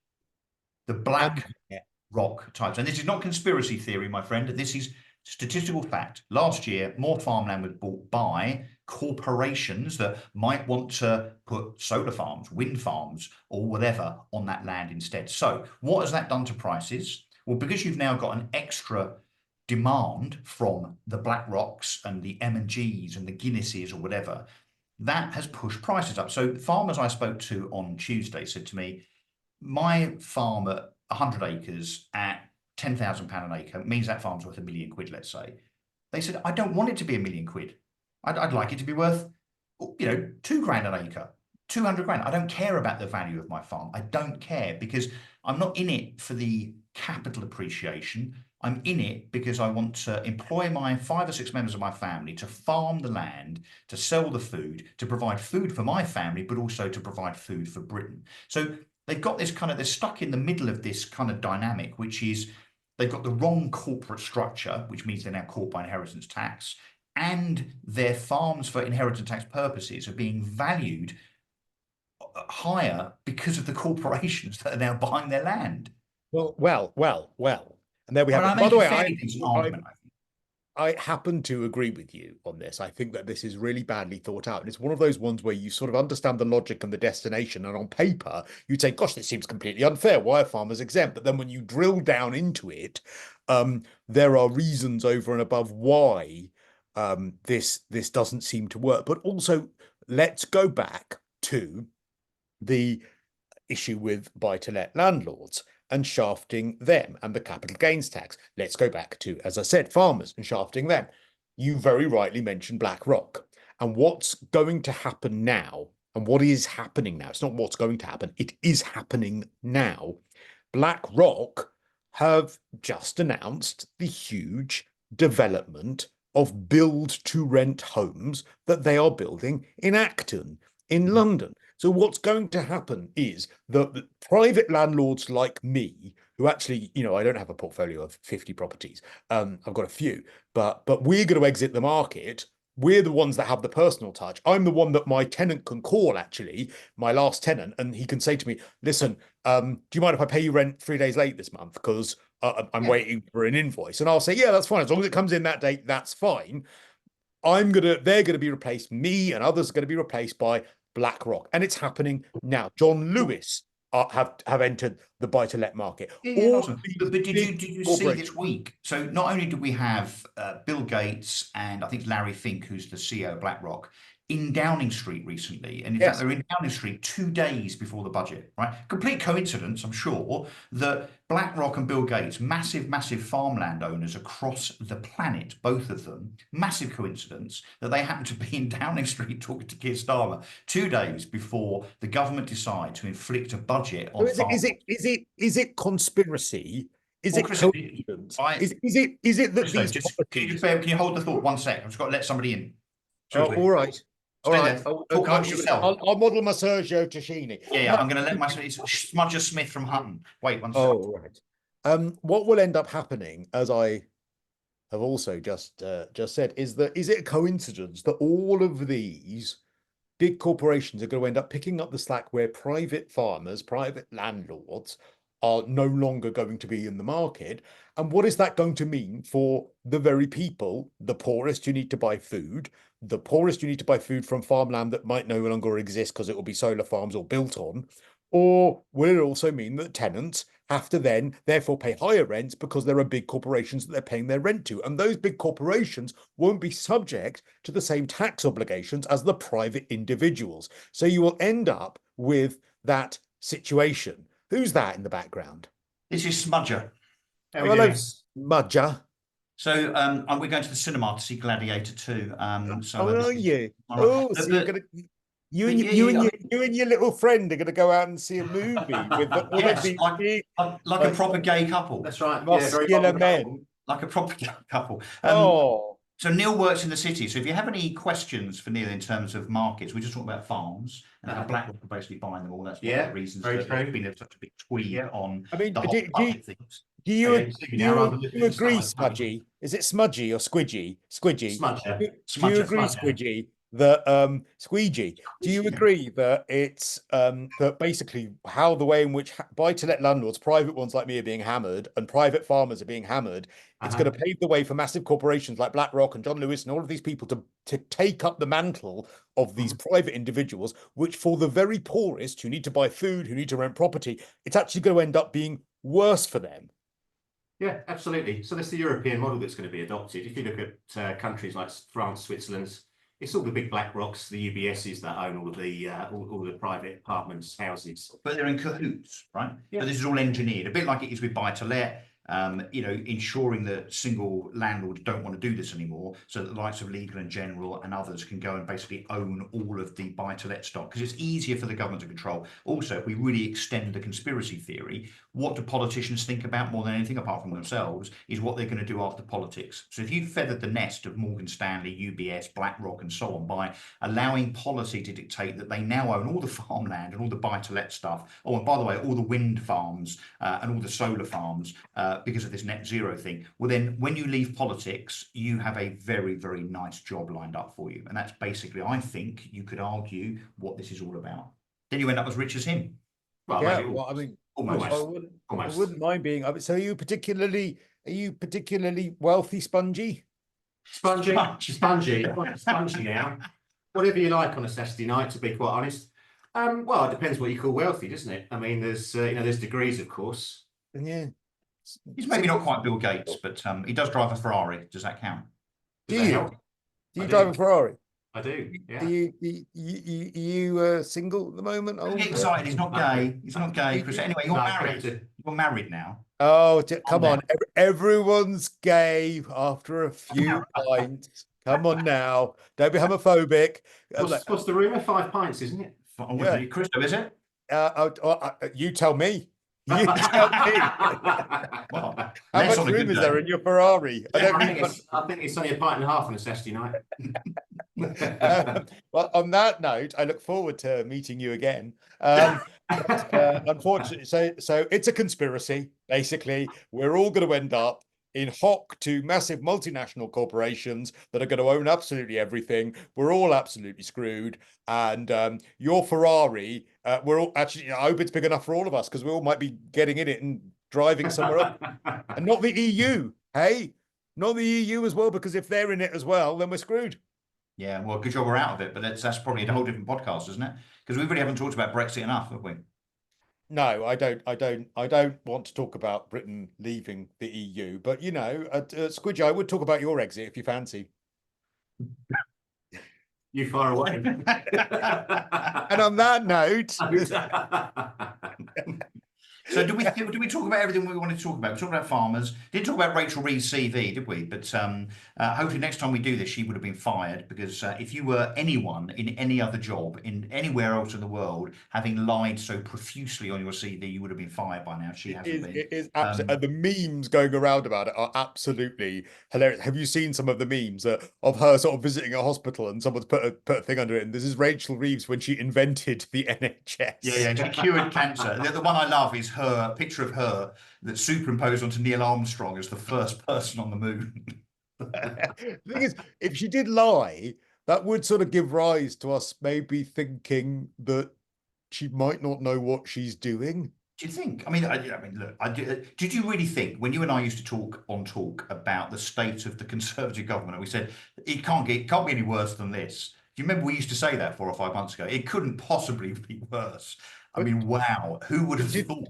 The black rock types. And this is not conspiracy theory, my friend. This is statistical fact. Last year, more farmland was bought by corporations that might want to put solar farms, wind farms, or whatever on that land instead. So what has that done to prices? Well, because you've now got an extra demand from the BlackRocks and the M&Gs and the Guinnesses or whatever, that has pushed prices up. So farmers I spoke to on Tuesday said to me, my farm at 100 acres at £10,000 an acre means that farm's worth £1 million, let's say. They said, I don't want it to be £1 million. I'd like it to be worth, £2,000 an acre, 200 grand. I don't care about the value of my farm. I don't care because I'm not in it for the capital appreciation. I'm in it because I want to employ my 5 or 6 members of my family to farm the land, to sell the food, to provide food for my family, but also to provide food for Britain. So they've got this they're stuck in the middle of this kind of dynamic, which is they've got the wrong corporate structure, which means they're now caught by inheritance tax, and their farms for inheritance tax purposes are being valued higher because of the corporations that are now buying their land. Well. And there we have it. By the way, I happen to agree with you on this. I think that this is really badly thought out. And it's one of those ones where you sort of understand the logic and the destination. And on paper, you'd say, gosh, this seems completely unfair. Why are farmers exempt? But then when you drill down into it, there are reasons over and above why this doesn't seem to work. But also, let's go back to the issue with buy-to-let landlords and shafting them and the capital gains tax. Let's go back to, as I said, farmers and shafting them. You very rightly mentioned BlackRock. And what's going to happen now, and what is happening now, it's not what's going to happen, it is happening now. BlackRock have just announced the huge development of build-to-rent homes that they are building in Acton, in London. So what's going to happen is that private landlords like me, who actually, I don't have a portfolio of 50 properties. I've got a few, but we're going to exit the market. We're the ones that have the personal touch. I'm the one that my tenant can call, actually, my last tenant, and he can say to me, listen, do you mind if I pay you rent 3 days late this month? Because I'm waiting for an invoice. And I'll say, yeah, that's fine. As long as it comes in that date, that's fine. They're going to be replaced, me and others are going to be replaced by BlackRock, and it's happening now. John Lewis have entered the buy-to-let market. Yeah, awesome. But did you see this week? So not only do we have Bill Gates and I think Larry Fink, who's the CEO of BlackRock, in Downing Street recently, and in fact they're in Downing Street 2 days before the budget, right? Complete coincidence, I'm sure, that BlackRock and Bill Gates, massive farmland owners across the planet, both of them, massive coincidence that they happen to be in Downing Street talking to Keir Starmer 2 days before the government decide to inflict a budget on farmers. Is it conspiracy? Is it coincidence? Is it that these can you hold the thought 1 second? I've just got to let somebody in. Oh, all right. All right. Talk amongst yourself. I'll model my Sergio Tacchini. Yeah. I'm going to let myself. It's Smudger Smith from Hutton. Wait 1 second. Oh, right. What will end up happening, as I have also just said, is it a coincidence that all of these big corporations are going to end up picking up the slack where private farmers, private landlords are no longer going to be in the market? And what is that going to mean for the very people, the poorest who need to buy food, the poorest who need to buy food from farmland that might no longer exist because it will be solar farms or built on? Or will it also mean that tenants have to then therefore pay higher rents because there are big corporations that they're paying their rent to? And those big corporations won't be subject to the same tax obligations as the private individuals. So you will end up with that situation. Who's that in the background? This is Smudger. Hello, Smudger. So we're going to the cinema to see Gladiator 2. Are you? Oh, so you're gonna, you and your little friend are going to go out and see a movie with all of these like a proper gay couple. That's right. Muscular men. Like a proper gay couple. So Neil works in the city. So if you have any questions for Neil in terms of markets, we're just talking about farms and how BlackRock are basically buying them all. That's one of the reasons that there's been such a big tweet on the whole budget things. Do you agree, Smudgy? Is it Smudgy or Squidgy? Squidgy. Smudger. Do you agree, Squidgy, that Squeegee, do you agree that it's that basically how the way in which buy-to-let landlords, private ones like me, are being hammered and private farmers are being hammered, it's going to pave the way for massive corporations like BlackRock and John Lewis and all of these people to take up the mantle of these private individuals, which for the very poorest who need to buy food, who need to rent property, it's actually going to end up being worse for them. Yeah, absolutely. So that's the European model that's going to be adopted. If you look at countries like France, Switzerland, it's all the big black rocks, the UBSs that own all the private apartments, houses. But they're in cahoots, right? Yeah. So this is all engineered, a bit like it is with buy-to-let. Ensuring that single landlords don't want to do this anymore, so that the likes of Legal and General and others can go and basically own all of the buy-to-let stock, because it's easier for the government to control. Also, if we really extend the conspiracy theory, what do politicians think about more than anything apart from themselves is what they're going to do after politics. So if you feathered the nest of Morgan Stanley, UBS, BlackRock and so on by allowing policy to dictate that they now own all the farmland and all the buy-to-let stuff, oh, and by the way, all the wind farms and all the solar farms, because of this net zero thing, well then when you leave politics, you have a very, very nice job lined up for you. And that's basically, I think you could argue, what this is all about. Then you end up as rich as him. Well, Yeah, maybe well, I mean, almost. I wouldn't mind being. So are you particularly wealthy, Spongy? Spongy now. Whatever you like on a Saturday night, to be quite honest. Well, it depends what you call wealthy, doesn't it? I mean, there's degrees, of course. Yeah. He's maybe not quite Bill Gates, but he does drive a Ferrari. Does that count? Do you? Do you drive a Ferrari? I do. Yeah. Are you single at the moment? Don't get excited. He's not gay. He's not gay, Chris. Anyway, you're No, married. You're married now. Oh, come on. Everyone's gay after a few pints. Come on now. Don't be homophobic. What's the rumour? 5 pints, isn't it? Yeah. Christo, is it? You tell me. You tell me. Well, How much room is there in your Ferrari? I think it's only a pint and a half on a Saturday night. Well, on that note, I look forward to meeting you again. Unfortunately, so it's a conspiracy. Basically, we're all going to end up in hock to massive multinational corporations that are going to own absolutely everything. We're all absolutely screwed. And your Ferrari, we're all actually, I hope it's big enough for all of us, because we all might be getting in it and driving somewhere else. And not the EU, hey? Not the EU as well, because if they're in it as well, then we're screwed. Yeah, well, good job we're out of it, but that's probably a whole different podcast, isn't it? Because we really haven't talked about Brexit enough, have we? No, I don't want to talk about Britain leaving the EU, but Squidgy, I would talk about your exit if you fancy. You far away. And on that note, so do we talk about everything we wanted to talk about? We talked about farmers. Didn't talk about Rachel Reeves' CV, did we? But hopefully next time we do this, she would have been fired, because if you were anyone in any other job in anywhere else in the world, having lied so profusely on your CV, you would have been fired by now. She hasn't been. It is absolutely. The memes going around about it are absolutely hilarious. Have you seen some of the memes of her sort of visiting a hospital and someone's put a thing under it? And this is Rachel Reeves when she invented the NHS. Yeah, she cured cancer. The one I love is her picture of her that's superimposed onto Neil Armstrong as the first person on the moon. The thing is, if she did lie, that would sort of give rise to us maybe thinking that she might not know what she's doing. Do you think? I mean, look. Did you really think, when you and I used to talk on Talk about the state of the Conservative government, and we said it can't be any worse than this? Do you remember we used to say that 4 or 5 months ago? It couldn't possibly be worse. I mean, wow, who would have thought?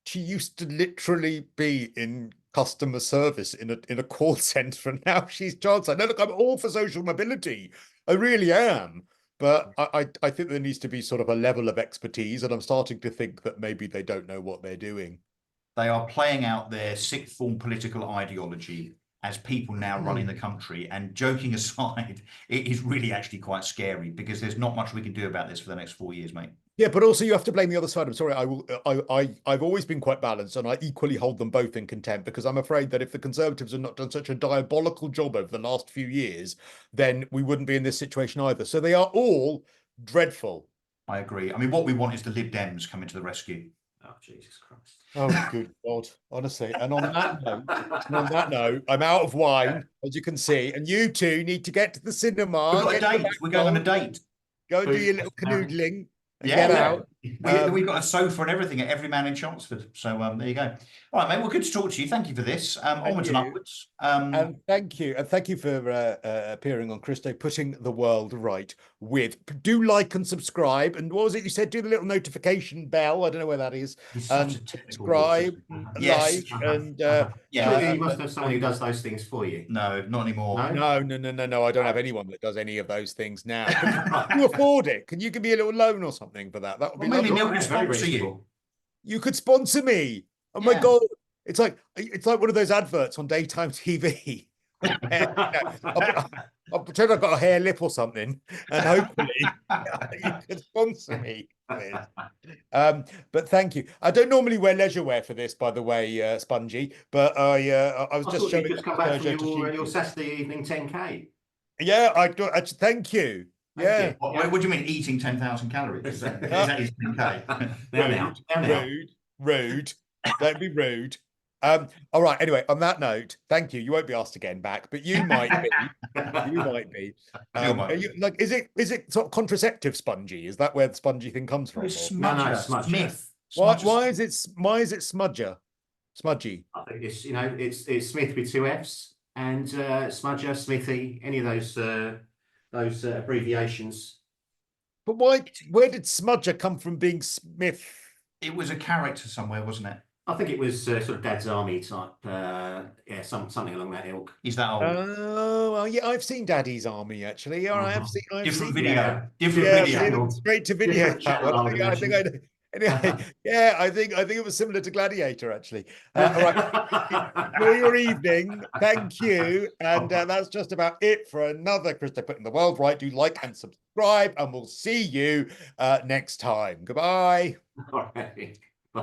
She used to literally be in customer service in a call center, and now she's Chancellor. No, look, I'm all for social mobility. I really am. But I think there needs to be sort of a level of expertise, and I'm starting to think that maybe they don't know what they're doing. They are playing out their sixth form political ideology as people now running the country. And joking aside, it is really actually quite scary, because there's not much we can do about this for the next 4 years, mate. Yeah, but also you have to blame the other side. I'm sorry, I've always been quite balanced, and I equally hold them both in contempt, because I'm afraid that if the Conservatives had not done such a diabolical job over the last few years, then we wouldn't be in this situation either. So they are all dreadful. I agree. I mean, what we want is the Lib Dems coming to the rescue. Oh, Jesus Christ. Oh, good God, honestly. And on that note, I'm out of wine, as you can see, and you two need to get to the cinema. We've got a get to the date. We're going on a McDonald's, date. go and do Food, your little hospitality. canoodling and Yeah, get yeah. out. We've got a sofa and everything at Every Man in Chelmsford. So there you go. All right, mate. Well, good to talk to you. Thank you for this. Onwards and you. upwards. And thank you for appearing on Christo, putting the world right with. Do like and subscribe, and what was it you said? Do the little notification bell. I don't know where that is. He's such And a technical subscribe, wizard. Yes. like, and Yeah. Surely you must have someone who does those things for you. No, not anymore. No? no. I don't have anyone that does any of those things now. But can you afford it? Can you give me a little loan or something for that? That would be Well, maybe lovely. Neil can Very sponsor you. reasonable. You could sponsor me. Oh my Yeah. God. It's like one of those adverts on daytime TV. I'll pretend I've got a hair lip or something, and hopefully you can sponsor me. But thank you. I don't normally wear leisure wear for this, by the way, Spongy. But I was I just thought showing you'd just come back pleasure from to your Sheepy. Saturday evening 10K. Yeah, I thank you. Thank Yeah. you. What do you mean eating 10,000 calories? Is that his 10K? Rude. Don't be rude. All right. Anyway, on that note, thank you. You won't be asked again back, but you might be. You might be. You might Are you, like, is it sort of contraceptive Spongy? Is that where the spongy thing comes from? It's or- Smudger. Smudger. Smith. Why Smudger. is it Smudger? Smudgy. I think it's it's Smith with two F's and Smudger, Smithy, any of those abbreviations. But where did Smudger come from being Smith? It was a character somewhere, wasn't it? I think it was sort of Dad's Army type, something along that ilk. He's that old. Oh, well, yeah, I've seen Daddy's Army actually. All right, I've Different seen video. that. Different Yeah, video. I've seen it straight to video. Different That one. channel, I think anyway, yeah, I think it was similar to Gladiator actually. All right, enjoy your evening. Thank you, and that's just about it for another Christo Putting the World Right. Do like and subscribe, and we'll see you next time. Goodbye. All right.